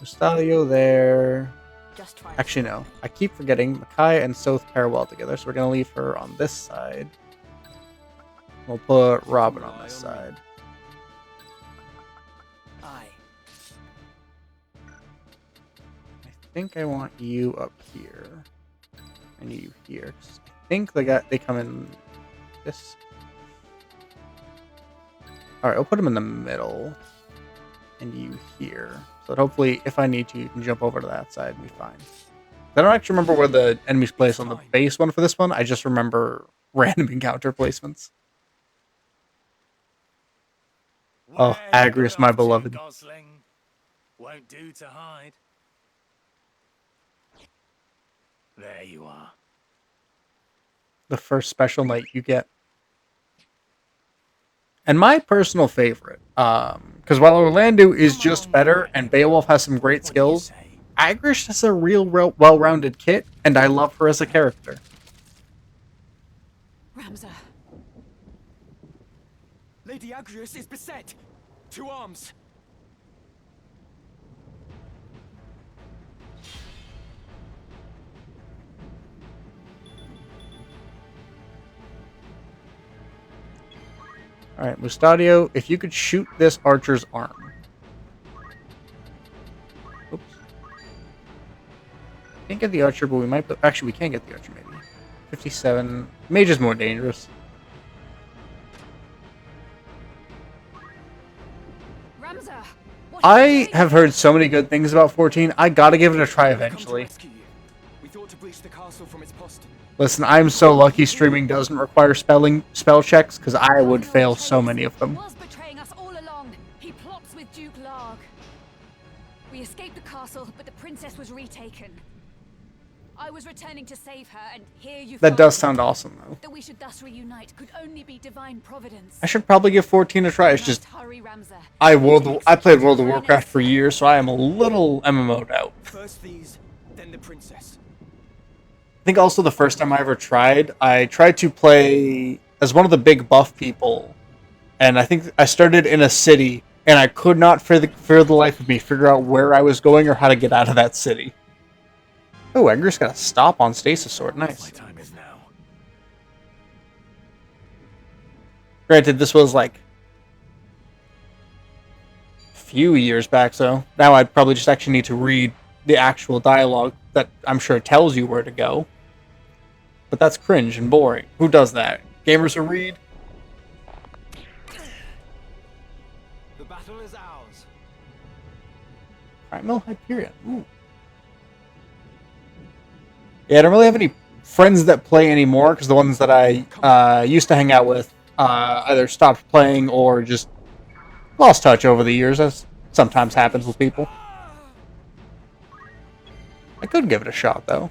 Mustadio there. Just try. Actually no, I keep forgetting Micaiah and Soth pair well together, so we're gonna leave her on this side. We'll put Robin on this side. Aye. I think I want you up here. And you here. I think they come in this. Alright, I'll put them in the middle. And you here. So that hopefully, if I need to, you can jump over to that side and be fine. I don't actually remember where the enemies place on the base one for this one. I just remember random encounter placements. Oh, Agrias, my beloved. Gosling. Won't do to hide. There you are. The first special knight you get. And my personal favorite, because while Orlando is just better and Beowulf has some great skills, Agrias has a real well-rounded kit, and I love her as a character. Ramza. Lady Agrias is beset. To arms. Alright, Mustadio, if you could shoot this archer's arm. Oops. Can't get the archer, but we might... Actually, we can get the archer, maybe. 57. Mage is more dangerous. Ramza. I have heard so many good things about 14. I gotta give it a try eventually. We thought to breach the castle from its postern. Listen, I'm so lucky streaming doesn't require spell checks, because I would fail so many of them. Was betraying us all along. He plots with Duke Larg. We escaped the castle, but the princess was retaken. I was returning to save her, and here you That find does sound awesome, though. that we should thus reunite could only be divine providence. I should probably give 14 a try. It's just Hurry, Ramza. I played World of Warcraft for years, so I am a little MMO'd out. First these, then the princess. I think also the first time I tried to play as one of the big buff people, and I think I started in a city, and I could not for the life of me figure out where I was going or how to get out of that city. Oh, Agrias got a stop on Stasis Sword. Nice. My time is now. Granted, this was like a few years back, so now I'd probably just actually need to read the actual dialogue that I'm sure tells you where to go. But that's cringe and boring. Who does that? Gamers who read? The battle is ours. Primal Hyperion. Ooh. Yeah, I don't really have any friends that play anymore because the ones that I used to hang out with either stopped playing or just lost touch over the years, as sometimes happens with people. I could give it a shot, though.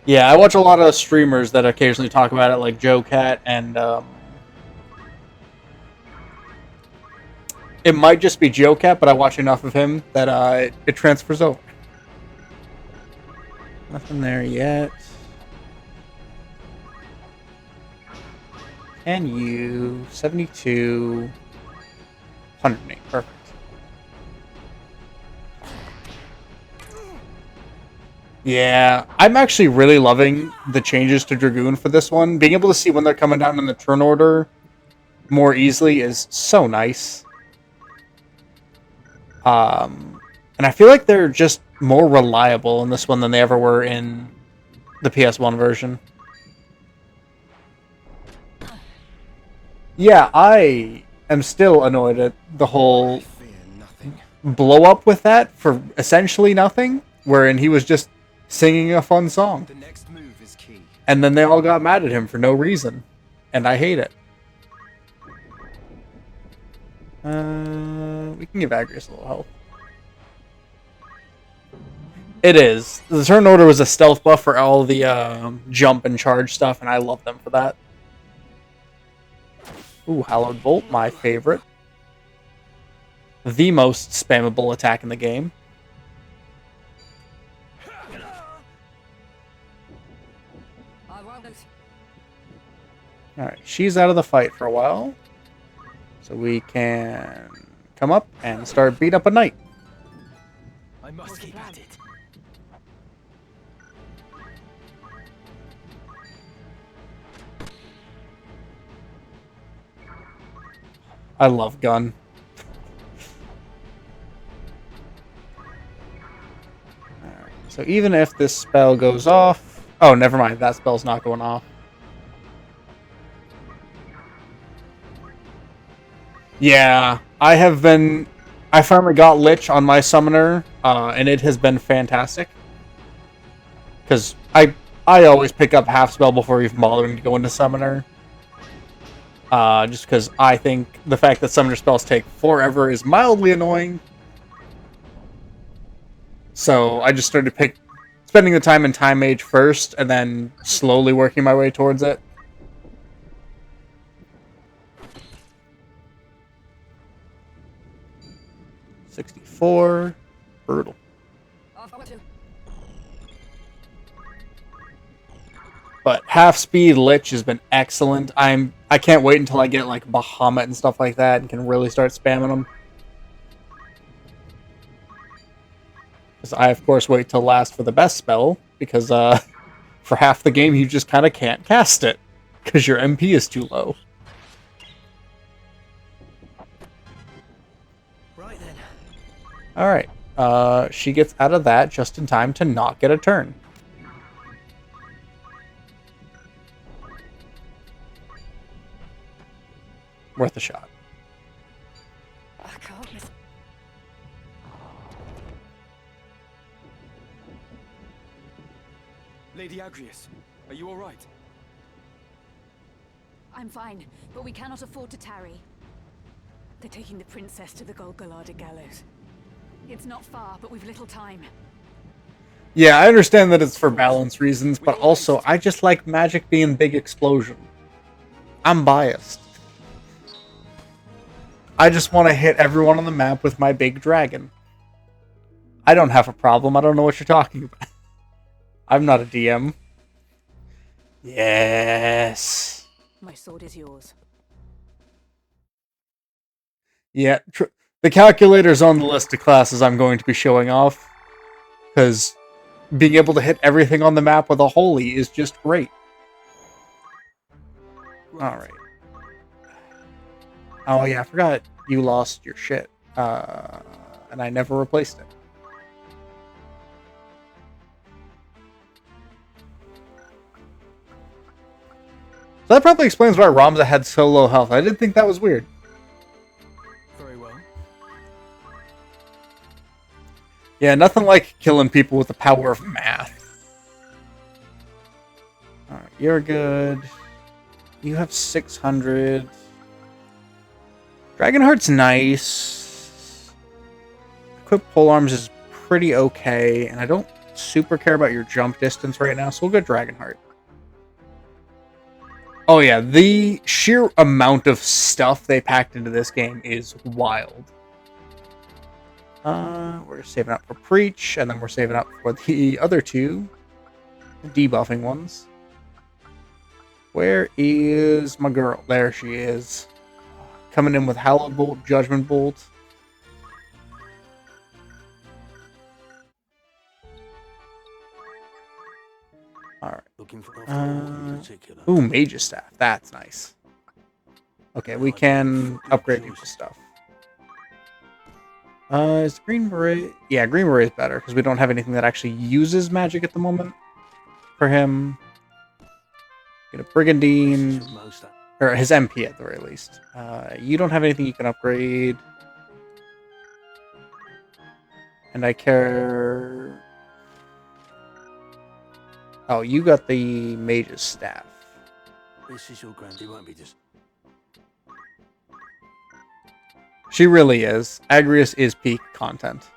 Yeah, I watch a lot of streamers that occasionally talk about it, like Joe Cat, and it might just be Joe Cat, but I watch enough of him that it transfers over. Nothing there yet. Can you 72 108, perfect. Yeah, I'm actually really loving the changes to Dragoon for this one. Being able to see when they're coming down in the turn order more easily is so nice. And I feel like they're just more reliable in this one than they ever were in the PS1 version. Yeah, I am still annoyed at the whole blow up with that for essentially nothing, wherein he was just singing a fun song. The next move is key. And then they all got mad at him for no reason. And I hate it. We can give Agrias a little help. It is. The turn order was a stealth buff for all the jump and charge stuff, and I love them for that. Ooh, Hallowed Bolt, my favorite. The most spammable attack in the game. Alright, she's out of the fight for a while. So we can come up and start beating up a knight. I must keep at it. I love gun. Alright, so even if this spell goes off... Oh, never mind. That spell's not going off. Yeah, I finally got Lich on my summoner, and it has been fantastic. Because I always pick up half spell before even bothering to go into summoner. Just because I think the fact that summoner spells take forever is mildly annoying. So I just started spending the time in Time Mage first, and then slowly working my way towards it. .64, brutal. But half speed Lich has been excellent. I can't wait until I get like Bahamut and stuff like that and can really start spamming them. Because I of course wait till last for the best spell, because for half the game you just kind of can't cast it because your MP is too low. Right then. Alright, she gets out of that just in time to not get a turn. Worth a shot. I can't miss. Lady Agrias, are you all right? I'm fine, but we cannot afford to tarry. They're taking the princess to the Golgolada gallows. It's not far, but we've little time. Yeah, I understand that it's for balance reasons, but also I just like magic being big explosion. I'm biased. I just want to hit everyone on the map with my big dragon. I don't have a problem. I don't know what you're talking about. I'm not a DM. Yes. My sword is yours. Yeah, the calculator's on the list of classes I'm going to be showing off. Because being able to hit everything on the map with a holy is just great. Alright. Oh yeah, I forgot you lost your shit. And I never replaced it. So that probably explains why Ramza had so low health. I did think that was weird. Very well. Yeah, nothing like killing people with the power of math. Alright, you're good. You have 600. Dragonheart's nice. Equipped polearms is pretty okay, and I don't super care about your jump distance right now, so we'll go Dragonheart. Oh yeah, the sheer amount of stuff they packed into this game is wild. We're saving up for Preach, and then we're saving up for the other two debuffing ones. Where is my girl? There she is. Coming in with Hallowed Bolt, Judgment Bolt. Alright. Ooh, Mage's Staff. That's nice. Okay, we can upgrade people's stuff. Is Green Beret? Yeah, Green Beret is better, because we don't have anything that actually uses magic at the moment. For him. Get a Brigandine. Or his MP at the very least. You don't have anything you can upgrade. And I care... Oh, you got the Mage's Staff. This is your granddie, won't be just... She really is. Agrias is peak content.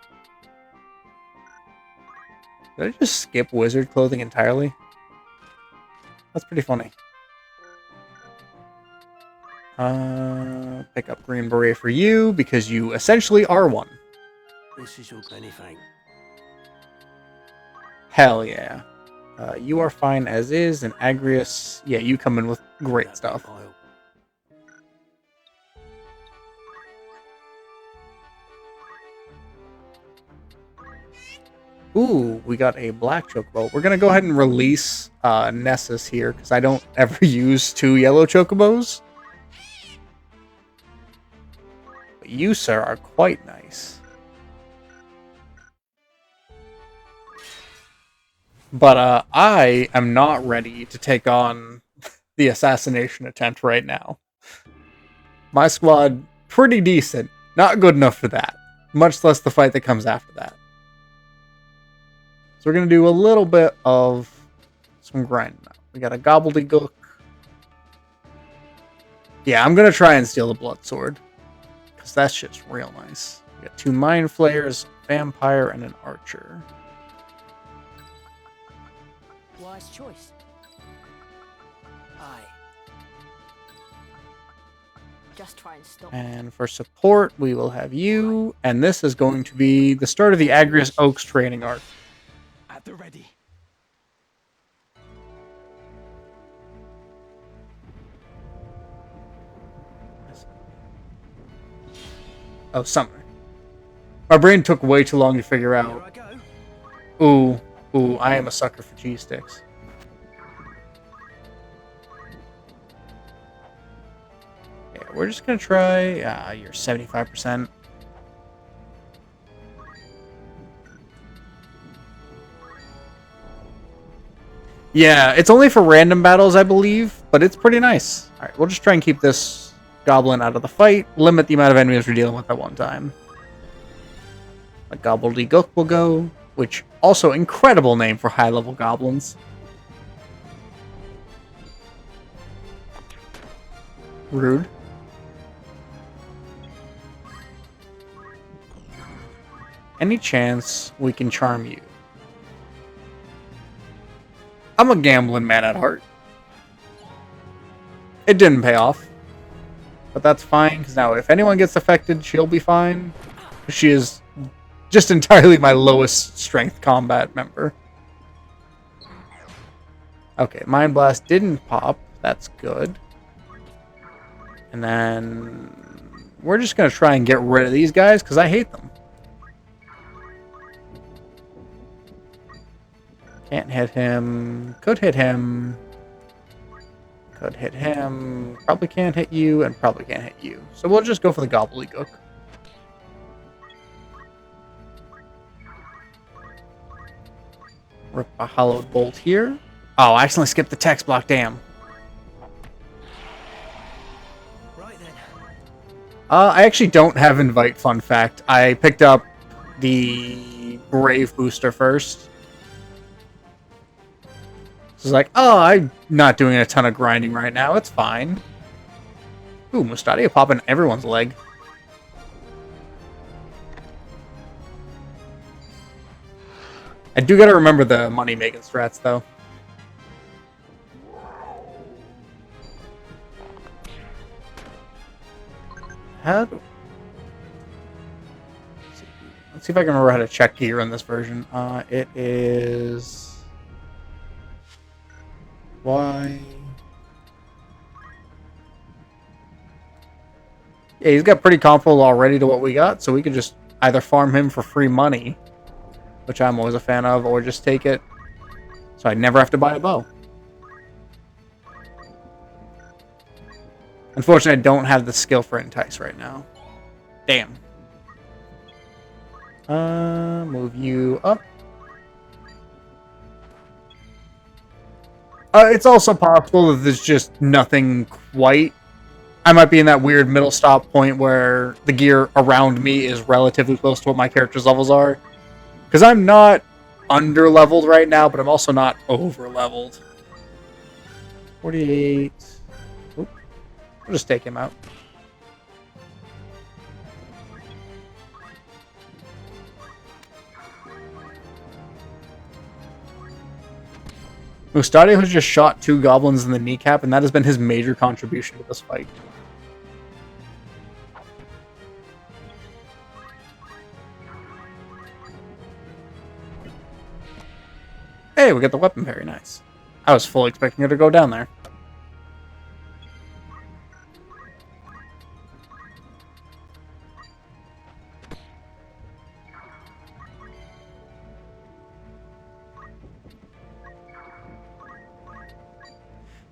Did I just skip wizard clothing entirely? That's pretty funny. Pick up Green Beret for you, because you essentially are one. This is your granny thing. Hell yeah. You are fine as is, and Agrias, yeah, you come in with great stuff. Ooh, we got a black chocobo. We're going to go ahead and release Nessus here, because I don't ever use 2 yellow chocobos. But you, sir, are quite nice. But I am not ready to take on the assassination attempt right now. My squad, pretty decent. Not good enough for that. Much less the fight that comes after that. So we're going to do a little bit of some grinding now. We got a gobbledygook. Yeah, I'm going to try and steal the blood sword. Because that's just real nice. We got 2 mind flayers, vampire, and an archer. Wise choice. Aye. Just try and stop. And for support, we will have you. And this is going to be the start of the Agrias Oaks training arc. At the ready. Oh, summoner. My brain took way too long to figure out. Ooh, I am a sucker for cheese sticks. Yeah, we're just gonna try. You're 75%. Yeah, it's only for random battles, I believe, but it's pretty nice. Alright, we'll just try and keep this goblin out of the fight, limit the amount of enemies we're dealing with at one time. A gobbledygook will go, which also incredible name for high-level goblins. Rude. Any chance we can charm you? I'm a gambling man at heart. It didn't pay off. But that's fine, because now if anyone gets affected, she'll be fine. She is just entirely my lowest strength combat member. Okay, Mind Blast didn't pop. That's good. And then we're just going to try and get rid of these guys, because I hate them. Can't hit him. Could hit him. Could hit him. Probably can't hit you, and probably can't hit you. So we'll just go for the gobbledygook. Rip a hollowed bolt here. Oh, I accidentally skipped the text block, damn. Right then. I actually don't have invite, fun fact. I picked up the Brave booster first. So it's like, oh, I'm not doing a ton of grinding right now. It's fine. Ooh, Mustadio popping everyone's leg. I do gotta remember the money-making strats, though. How do... Let's see if I can remember how to check gear in this version. It is... Y. Yeah, he's got pretty comparable already to what we got, so we could just either farm him for free money, which I'm always a fan of, or just take it so I never have to buy a bow. Unfortunately, I don't have the skill for Entice right now. Damn. Move you up. It's also possible that there's just nothing quite. I might be in that weird middle stop point where the gear around me is relatively close to what my character's levels are. Because I'm not under-leveled right now, but I'm also not over-leveled. 48. Oop. We'll just take him out. Mustadio has just shot 2 goblins in the kneecap, and that has been his major contribution to this fight. Hey, we got the weapon parry, nice. I was fully expecting her to go down there.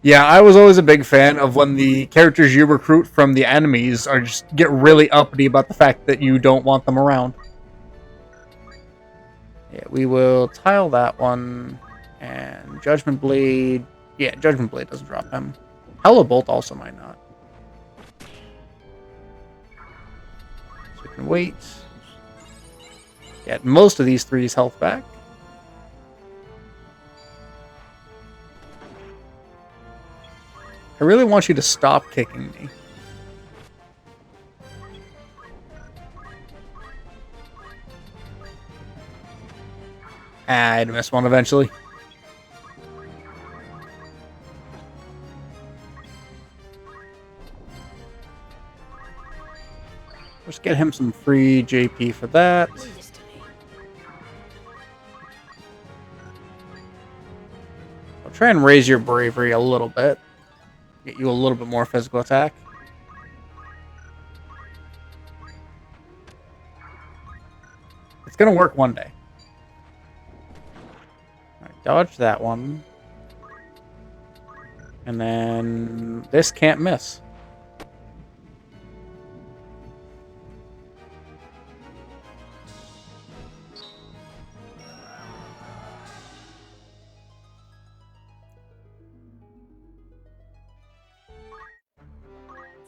Yeah, I was always a big fan of when the characters you recruit from the enemies are just get really uppity about the fact that you don't want them around. Yeah, we will tile that one. And Judgment Blade. Yeah, Judgment Blade doesn't drop him. Hello Bolt also might not. So we can wait. Get most of these 3's health back. I really want you to stop kicking me. I'd miss one eventually. Let's get him some free JP for that. I'll try and raise your bravery a little bit. Get you a little bit more physical attack. It's gonna work one day. Alright, dodge that one. And then this can't miss.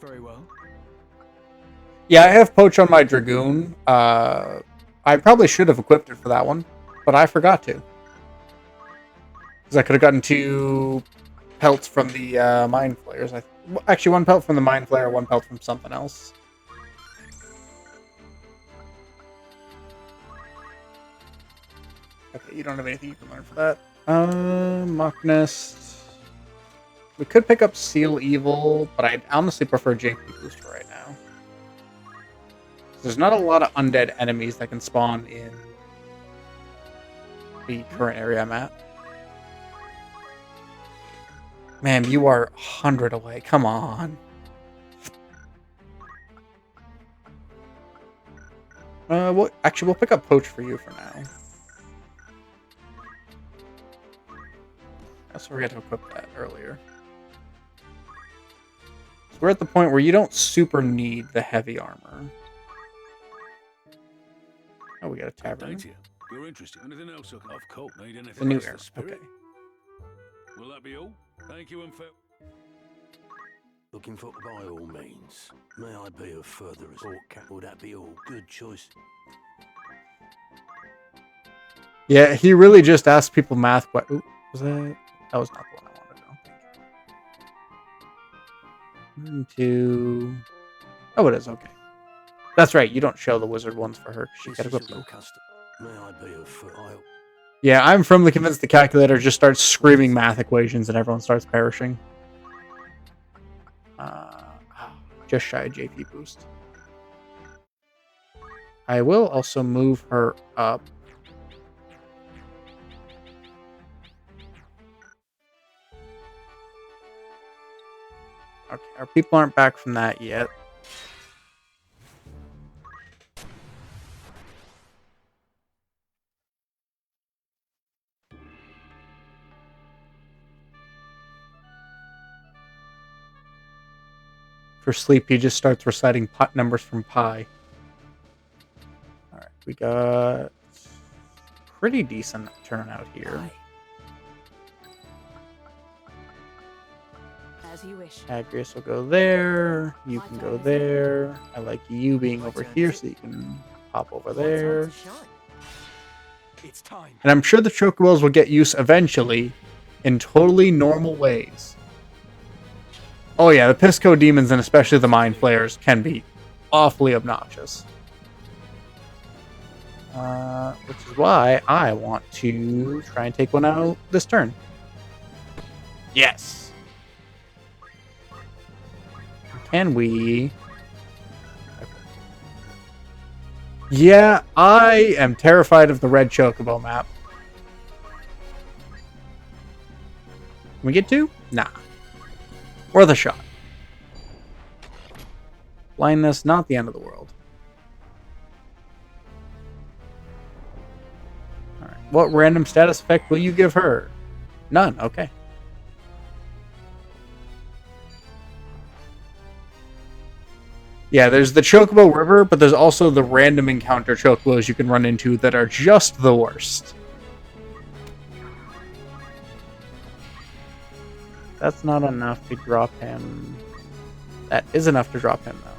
Very well. Yeah, I have Poach on my Dragoon. I probably should have equipped it for that one, but I forgot to. Because I could have gotten 2 pelts from the Mind Flayers. Actually, one pelt from the Mind Flayer, one pelt from something else. Okay, you don't have anything you can learn for that. Mock Nest. We could pick up Seal Evil, but I'd honestly prefer JP Booster right now. There's not a lot of undead enemies that can spawn in the current area I'm at. Man, you are 100 away. Come on. Actually, we'll pick up Poach for you for now. I also forgot to equip that earlier. So we're at the point where you don't super need the heavy armor. Oh, we got a tavern. You're interested. Anything else? Of course. Need anything The new else? era. Okay. Will that be all? Thank you and fair. Looking for by all means. May I be of further support? Will that be all? Good choice. Yeah, he really just asked people math. What was that? That was not the one I wanted to know. 1, 2. Oh, it is okay. That's right. You don't show the wizard ones for her. She got equipped them. May I be of further? Yeah, I'm firmly convinced the calculator just starts screaming math equations and everyone starts perishing. Just shy of JP boost. I will also move her up. Okay, our people aren't back from that yet. For sleep, he just starts reciting pot numbers from pi. Alright, we got pretty decent turnout here. As you wish. Agrias will go there. You can go there. I like you being over here so you can pop over there. It's time. And I'm sure the chocobos will get use eventually in totally normal ways. Oh yeah, the Pisco demons and especially the Mind Flayers can be awfully obnoxious. Which is why I want to try and take one out this turn. Yes. Can we? Okay. Yeah, I am terrified of the red chocobo map. Can we get 2? Nah. Worth a shot. Blindness, not the end of the world. Alright. What random status effect will you give her? None. Okay. Yeah, there's the Chocobo River, but there's also the random encounter Chocobos you can run into that are just the worst. That's not enough to drop him. That is enough to drop him, though.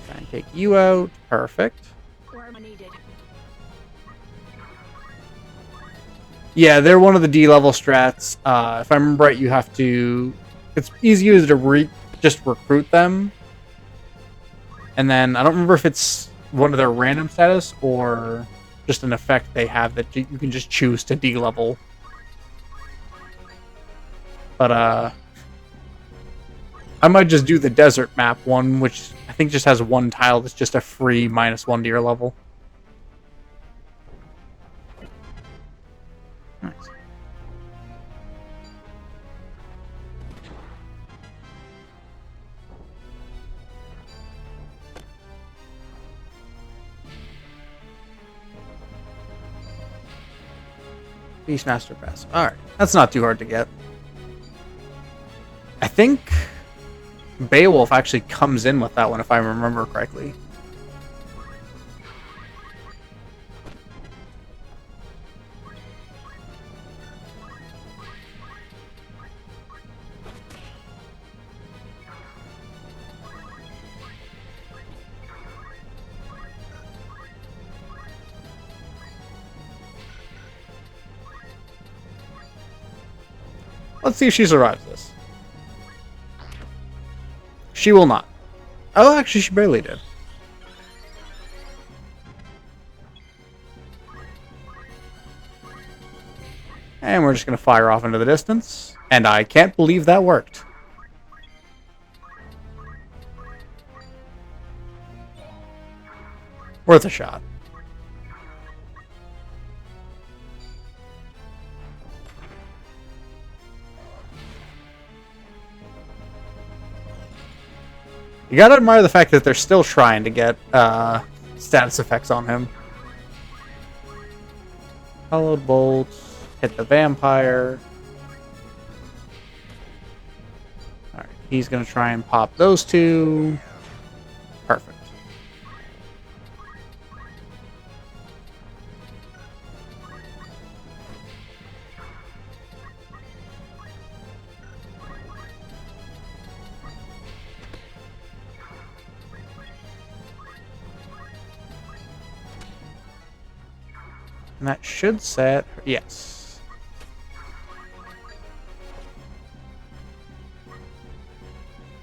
Try and take you out. Perfect. Yeah, they're one of the D-level strats. If I remember right, you have to... It's easier to just recruit them. And then, I don't remember if it's one of their random status or just an effect they have that you can just choose to D-level. But, I might just do the desert map one, which I think just has one tile that's just a free -1 to your level. Nice. Beastmaster Pass. Alright, that's not too hard to get. I think Beowulf actually comes in with that one, if I remember correctly. Let's see if she survives this. She will not. Oh, actually, she barely did. And we're just going to fire off into the distance. And I can't believe that worked. Worth a shot. You gotta admire the fact that they're still trying to get status effects on him. Hollowed bolts, hit the vampire. Alright, he's gonna try and pop those two. Perfect. And that should set... Yes.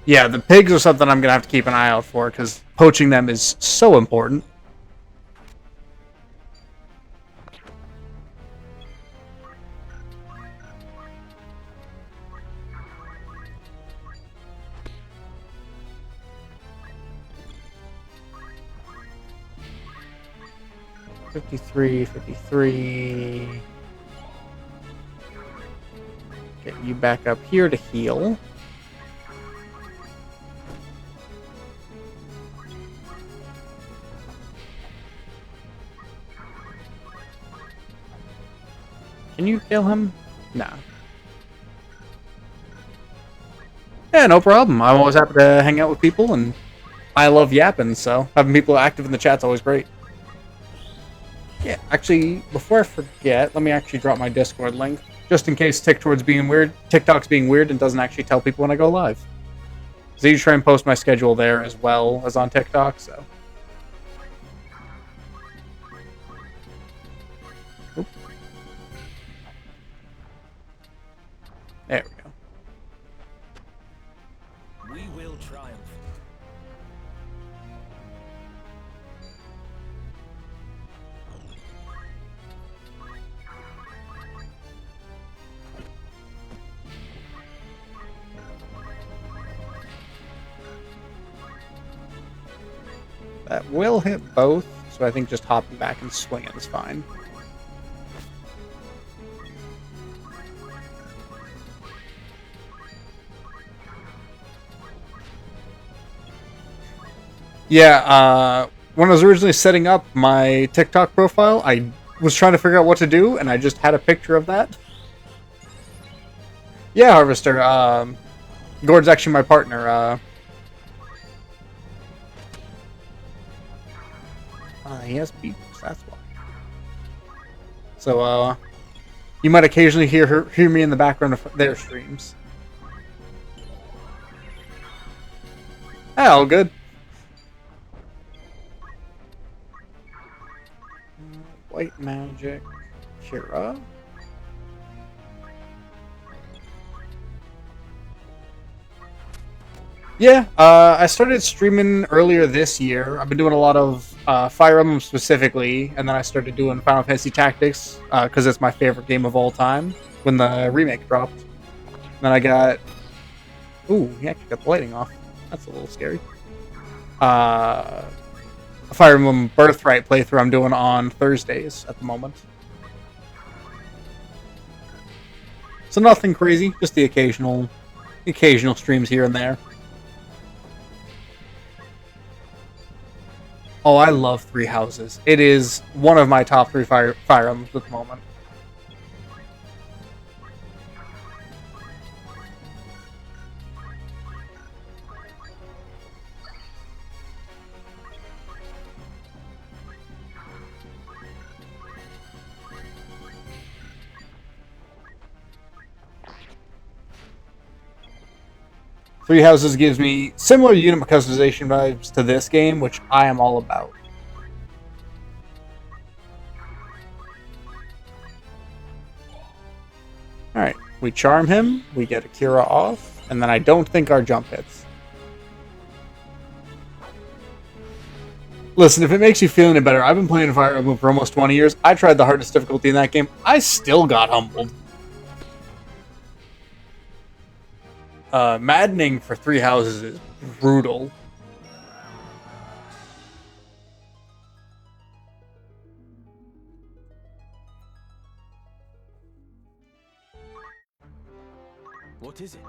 Yeah, the pigs are something I'm going to have to keep an eye out for, because poaching them is so important. $53. Get you back up here to heal. Can you kill him? No. Yeah, no problem. I'm always happy to hang out with people, and I love yapping, so having people active in the chat's always great. Yeah, actually, before I forget, let me actually drop my Discord link, just in case TikTok's being weird and doesn't actually tell people when I go live. So you try and post my schedule there as well as on TikTok, so. Oop. There we go. We will triumph. That will hit both, so I think just hopping back and swinging is fine. Yeah, when I was originally setting up my TikTok profile, I was trying to figure out what to do, and I just had a picture of that. Yeah, Harvester, Gord's actually my partner, he has beeps, that's why. So, you might occasionally hear me in the background of their streams. Ah, all good. White magic, Kira. Yeah, I started streaming earlier this year. I've been doing a lot of Fire Emblem specifically, and then I started doing Final Fantasy Tactics because it's my favorite game of all time when the remake dropped. And then I got... Ooh, he actually got the lighting off. That's a little scary. A Fire Emblem Birthright playthrough I'm doing on Thursdays at the moment. So nothing crazy, just the occasional streams here and there. Oh, I love Three Houses. It is one of my top 3 Fire Emblems at the moment. Three Houses gives me similar unit customization vibes to this game, which I am all about. Alright, We charm him, we get Akira off, and then I don't think our jump hits. Listen, if it makes you feel any better, I've been playing Fire Emblem for almost 20 years. I tried the hardest difficulty in that game. I still got humbled. Maddening for 3 houses is brutal. What is it?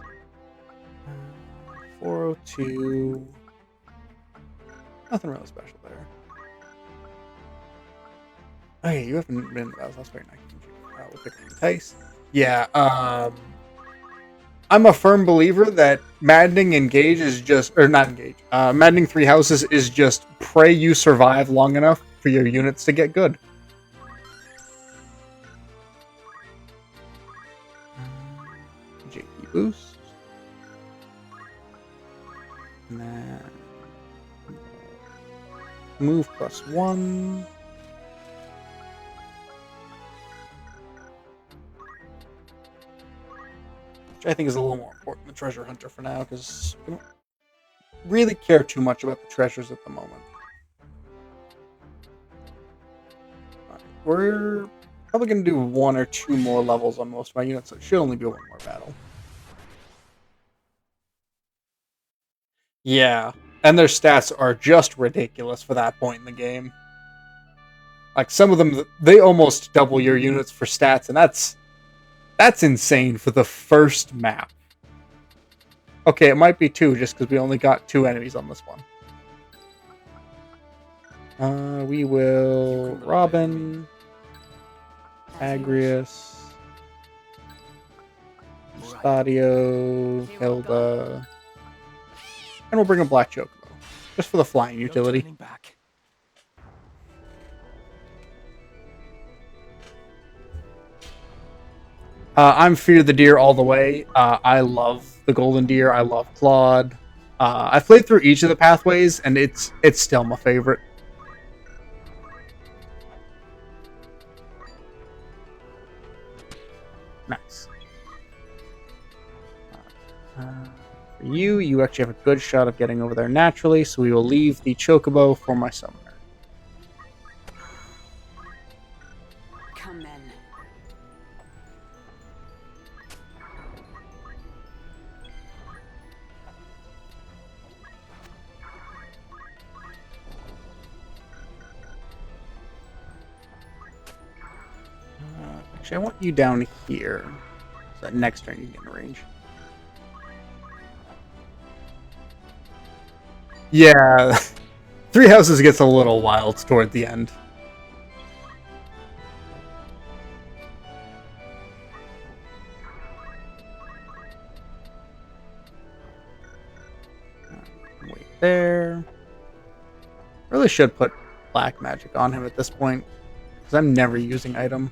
402. Nothing really special there. Oh yeah, you haven't been to that. That's very nice. We'll pick up the dice. Yeah, I'm a firm believer that maddening engage is just, or not engage. Maddening 3 houses is just pray you survive long enough for your units to get good. JP boost. And then move +1. Which I think is a little more important than Treasure Hunter for now, because we don't really care too much about the treasures at the moment. Right, we're probably going to do 1 or 2 more levels on most of my units, so it should only be 1 more battle. Yeah, and their stats are just ridiculous for that point in the game. Like, some of them, they almost double your units for stats, and that's insane for the first map. Okay, it might be 2, just because we only got 2 enemies on this one. We will Robin, Agrias, Mustadio, Hilda, and we'll bring a Black Chocobo, just for the flying utility. I'm Fear the Deer all the way. I love the Golden Deer. I love Claude. I've played through each of the pathways, and it's still my favorite. Nice. For you actually have a good shot of getting over there naturally, so we will leave the Chocobo for my summoner. Come then. Actually, I want you down here. So that next turn you get in range. Yeah, 3 houses gets a little wild toward the end. Wait there. Really should put black magic on him at this point, because I'm never using item.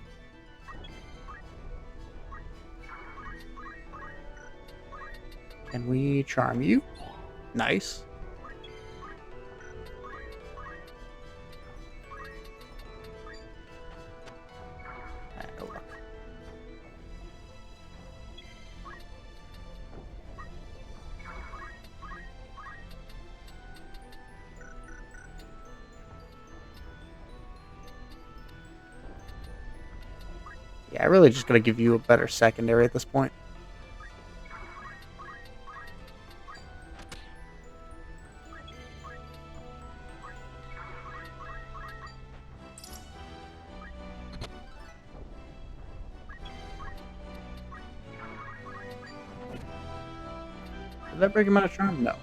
Can we charm you? Nice. Yeah, I really just gotta give you a better secondary at this point. Did that break him out of charm? No. Okay.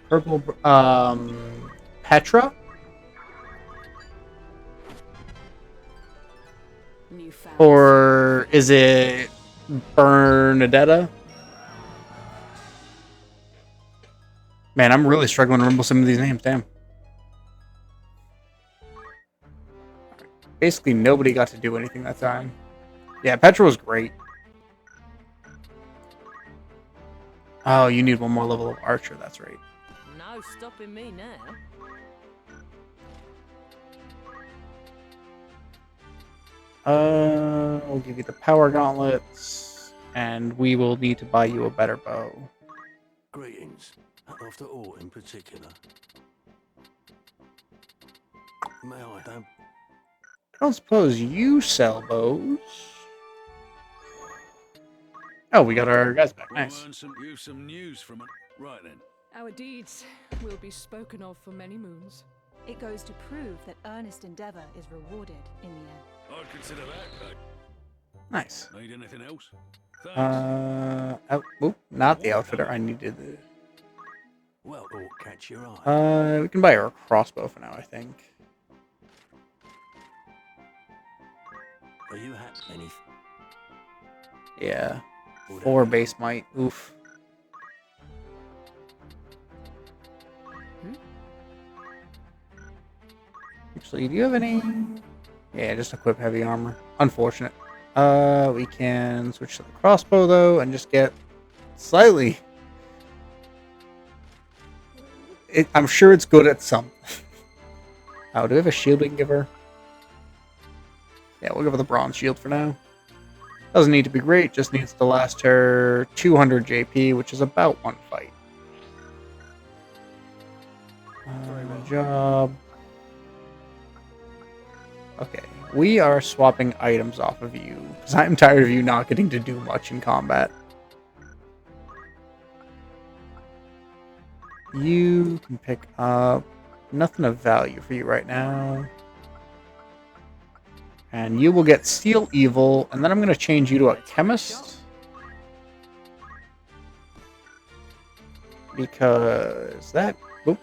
Purple, Petra? Or is it Bernadetta? Man, I'm really struggling to remember some of these names, damn. Basically, nobody got to do anything that time. Yeah, Petra was great. Oh, you need one more level of Archer, that's right. No stopping me now. We'll give you the power gauntlets, and we will need to buy you a better bow. Greetings. After all in particular. May I, Dan? I don't suppose you sell bows. Oh, we got our guys back. Nice. Some news from it. Right then. Our deeds will be spoken of for many moons. It goes to prove that earnest endeavor is rewarded in the end. I'd consider that. Nice. Need anything else? Not the outfitter. I needed the. Well, or catch your eye. We can buy her a crossbow for now, I think. Are you happy? Anything? Yeah. 4 base might. Oof. Actually, do you have any? Yeah, just equip heavy armor. Unfortunate. We can switch to the crossbow though, and just get slightly. I'm sure it's good at some. Oh, do we have a shield we can give her? Yeah, we'll give her the bronze shield for now. Doesn't need to be great, just needs to last her 200 JP, which is about 1 fight. Good job. Okay, we are swapping items off of you, because I'm tired of you not getting to do much in combat. You can pick up nothing of value for you right now. And you will get Steel Evil, and then I'm going to change you to a Chemist. Because that... Oop,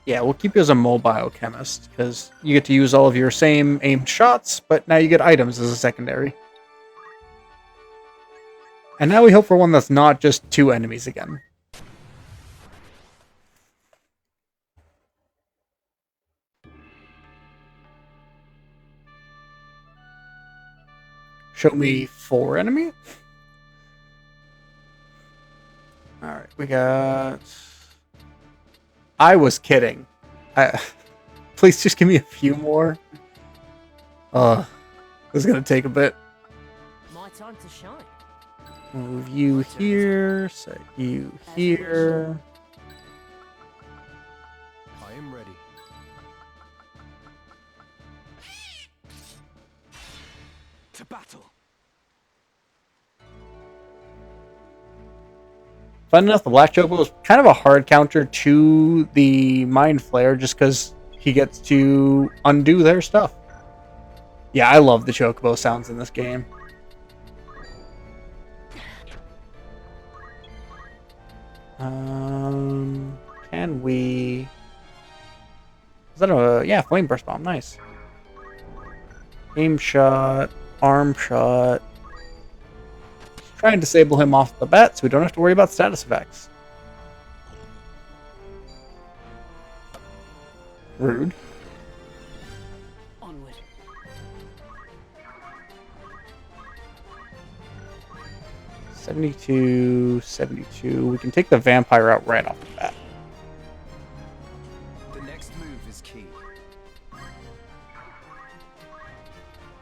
yeah, we'll keep you as a mobile Chemist, because you get to use all of your same aimed shots, but now you get items as a secondary. And now we hope for one that's not just 2 enemies again. Show me 4 enemy. Alright, we got... I was kidding. Please just give me a few more. This is gonna take a bit. My time to shine. Move you here, set you here. I am ready. To battle. Fun enough, the Black Chocobo is kind of a hard counter to the Mind Flayer just because he gets to undo their stuff. Yeah, I love the Chocobo sounds in this game. Can we... Is that a... Yeah, Flame Burst Bomb, nice. Aim shot, arm shot. Try and disable him off the bat so we don't have to worry about status effects. Rude. Onward. 72, 72. We can take the vampire out right off the bat. The next move is key.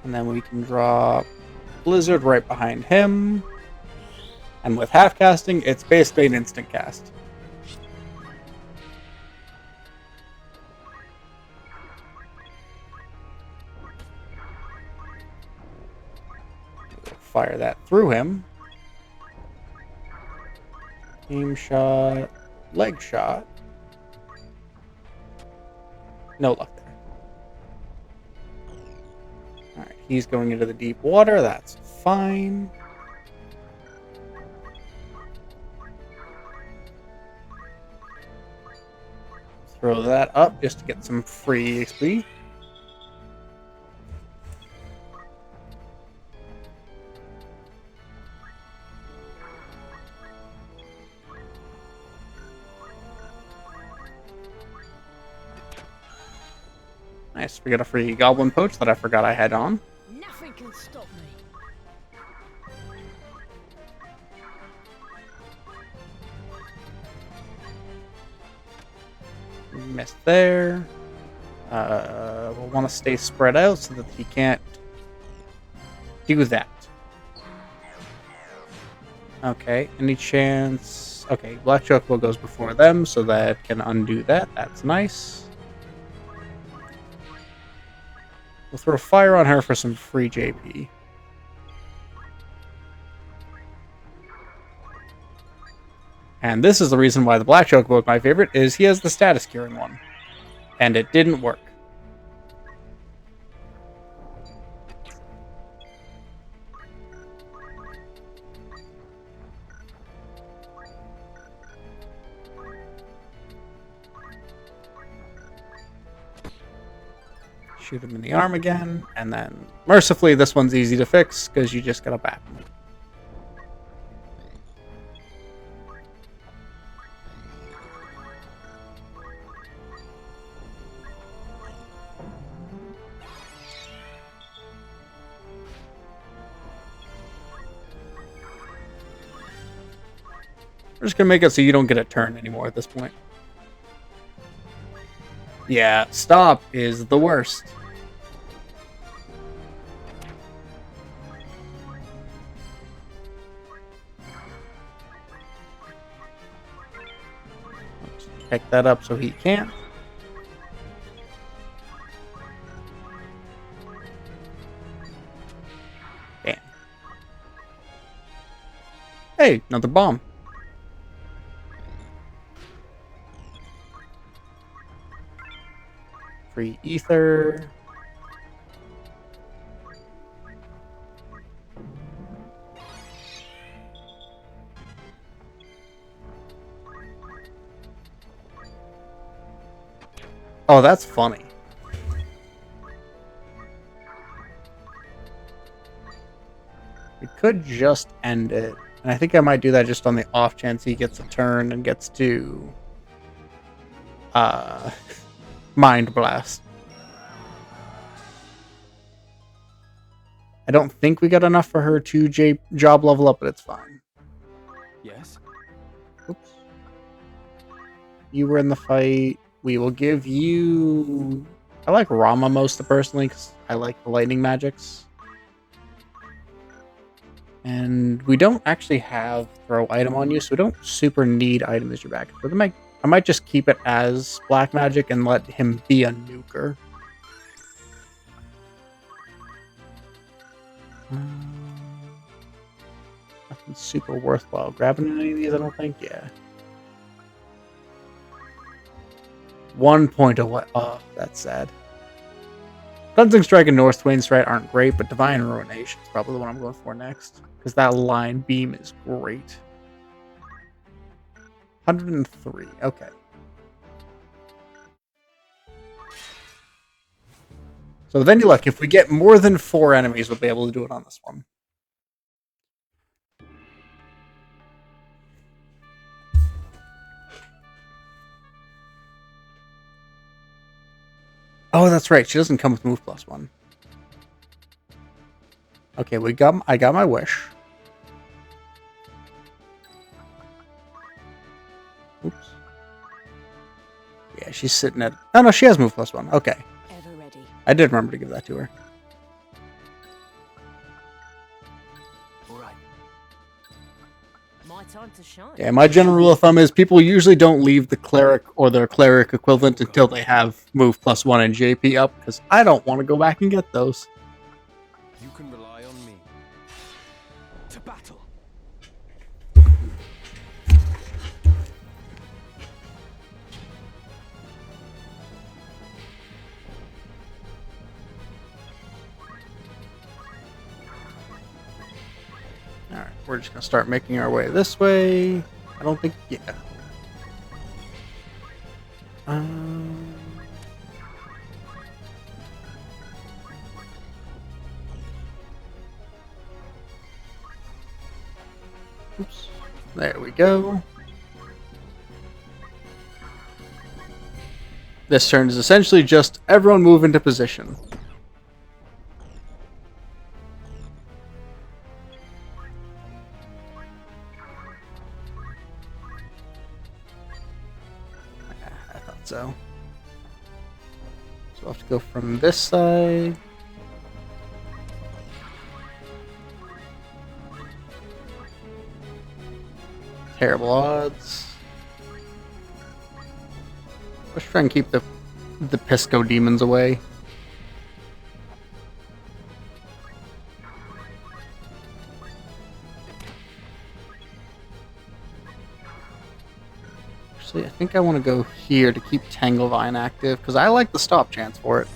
And then we can drop Blizzard right behind him. And with half casting, it's basically an instant cast. Fire that through him. Aim shot, leg shot. No luck there. Alright, he's going into the deep water. That's fine. Throw that up just to get some free XP. Nice. We got a free Goblin Poach that I forgot I had on. Nothing can stop me. Missed there. We'll want to stay spread out so that he can't do that. Okay, any chance... Okay, Black Chocobo goes before them, so that can undo that. That's nice. We'll throw fire on her for some free JP. And this is the reason why the Black Chocobo is my favorite, is he has the status curing one. And it didn't work. Shoot him in the arm again, and then mercifully this one's easy to fix because you just gotta bat him. We're just gonna make it so you don't get a turn anymore at this point. Yeah, stop is the worst. Let's pick that up so he can't. Damn. Hey, another bomb. Free ether. Oh, that's funny. We could just end it. And I think I might do that just on the off chance he gets a turn and gets to Mind Blast. I don't think we got enough for her to job level up, but it's fine. Yes? Oops. You were in the fight. We will give you... I like Rama most personally, because I like the lightning magics. And we don't actually have throw item on you, so we don't super need item as your backup. But I might just keep it as black magic and let him be a nuker. Nothing super worthwhile grabbing any of these, I don't think. Yeah. 1 point away. Oh, that's sad. Cleansing Strike and North Twain Strike aren't great, but Divine Ruination is probably the one I'm going for next. Because that line beam is great. 103. Okay. So then you look, if we get more than 4 enemies, we'll be able to do it on this one. Oh, that's right. She doesn't come with move +1. Okay, I got my wish. Oops. Yeah, she's sitting at... Oh, no, she has move +1. Okay. Ever ready. I did remember to give that to her. All right. My time to shine. Yeah, my general rule of thumb is people usually don't leave the cleric or their cleric equivalent until they have move +1 and JP up, because I don't want to go back and get those. You can rely on me. To battle. Alright, we're just going to start making our way this way. I don't think... Yeah. Oops. There we go. This turn is essentially just everyone move into position. I thought so. So I'll have to go from this side. Terrible odds. Let's try and keep the Pisco demons away. Actually, I think I want to go here to keep Tanglevine active, because I like the stop chance for it.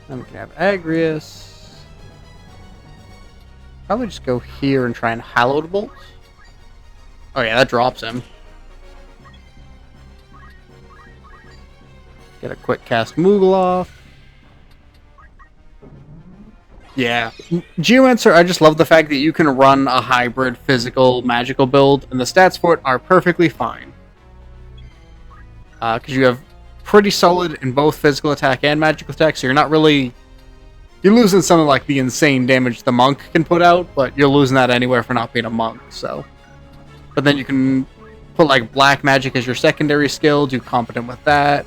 Then we can have Agrias. Probably just go here and try and Hallowed Bolt. Oh yeah, that drops him. Get a quick cast Moogle off. Yeah. Geomancer, I just love the fact that you can run a hybrid physical magical build, and the stats for it are perfectly fine. Because you have pretty solid in both physical attack and magical attack, so you're not really... You're losing something like the insane damage the monk can put out, but you're losing that anywhere for not being a monk, so... But then you can put like black magic as your secondary skill, do competent with that.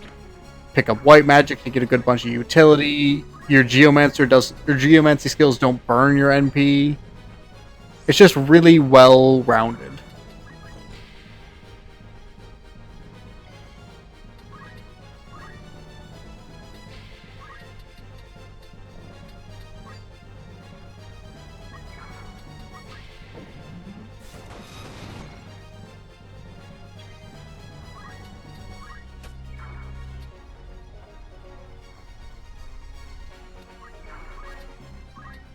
Pick up white magic to get a good bunch of utility. Your geomancy skills don't burn your NP. It's just really well rounded.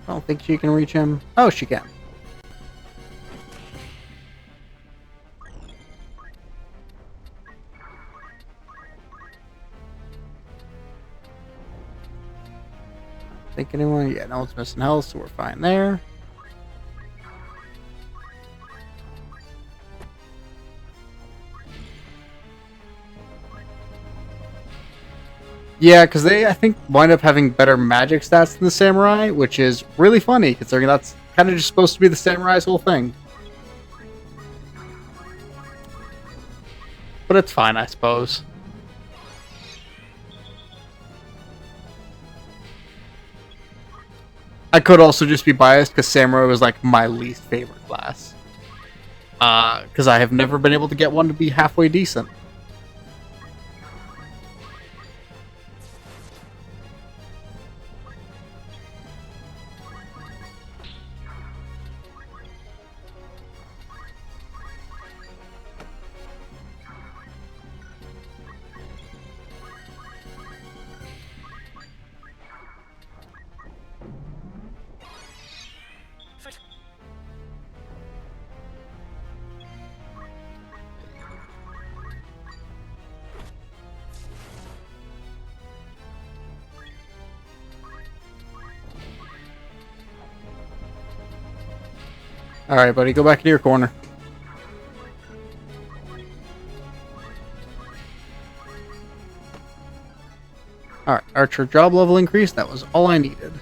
I don't think she can reach him. Oh, she can. Think anyone? Yeah, no one's missing health, so we're fine there. Yeah, because they, I think, wind up having better magic stats than the Samurai, which is really funny, considering that's kind of just supposed to be the Samurai's whole thing. But it's fine, I suppose. I could also just be biased, because Samurai was, like, my least favorite class. Because I have never been able to get one to be halfway decent. Alright, buddy, go back into your corner. Alright, Archer job level increase. That was all I needed.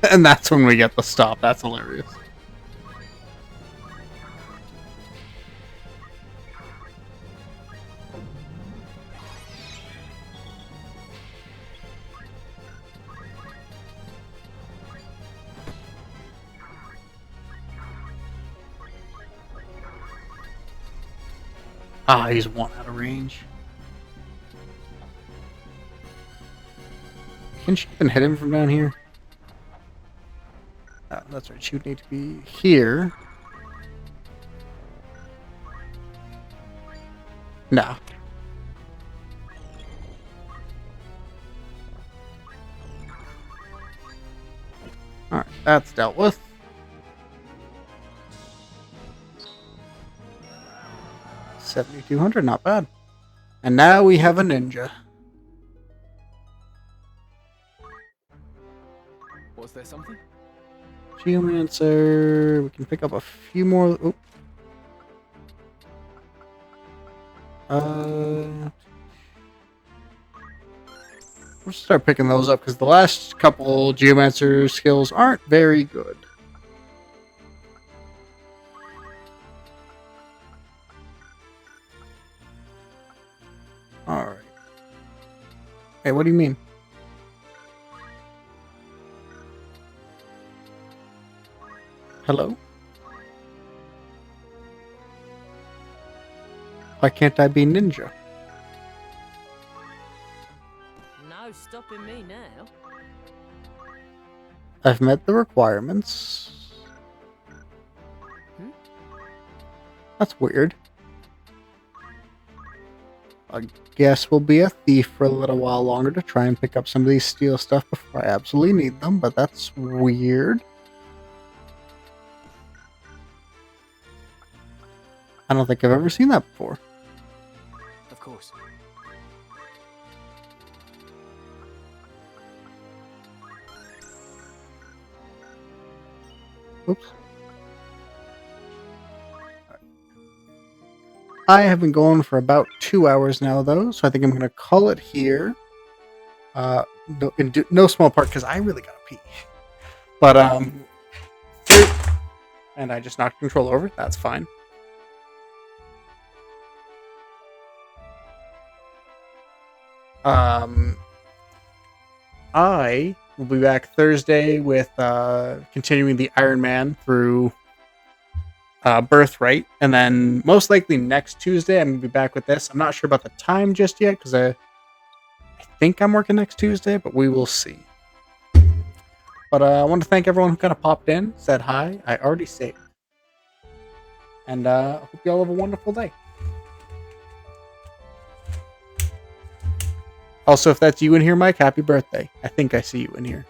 And that's when we get the stop. That's hilarious. Ah, he's one out of range. Can she even hit him from down here? Oh, that's right, she would need to be here. No. Alright, that's dealt with. $7,200, not bad. And now we have a ninja. Was there something? Geomancer. We can pick up a few more. Oh. We'll start picking those up because the last couple Geomancer skills aren't very good. Alright. Hey, what do you mean? Hello? Why can't I be ninja? No stopping me now. I've met the requirements. That's weird. I guess we'll be a thief for a little while longer to try and pick up some of these steel stuff before I absolutely need them, but that's weird. I don't think I've ever seen that before. Of course. Oops. I have been going for about 2 hours now, though, so I think I'm going to call it here. No small part, because I really got to pee. But, and I just knocked control over. That's fine. I will be back Thursday with continuing the Iron Man through Birthright, and then most likely next Tuesday I'm gonna be back with this. I'm not sure about the time just yet because I think I'm working next Tuesday, but we will see. But I want to thank everyone who kind of popped in, said hi. I already saved, and hope you all have a wonderful day. Also, if that's you in here, Mike, happy birthday. I think I see you in here.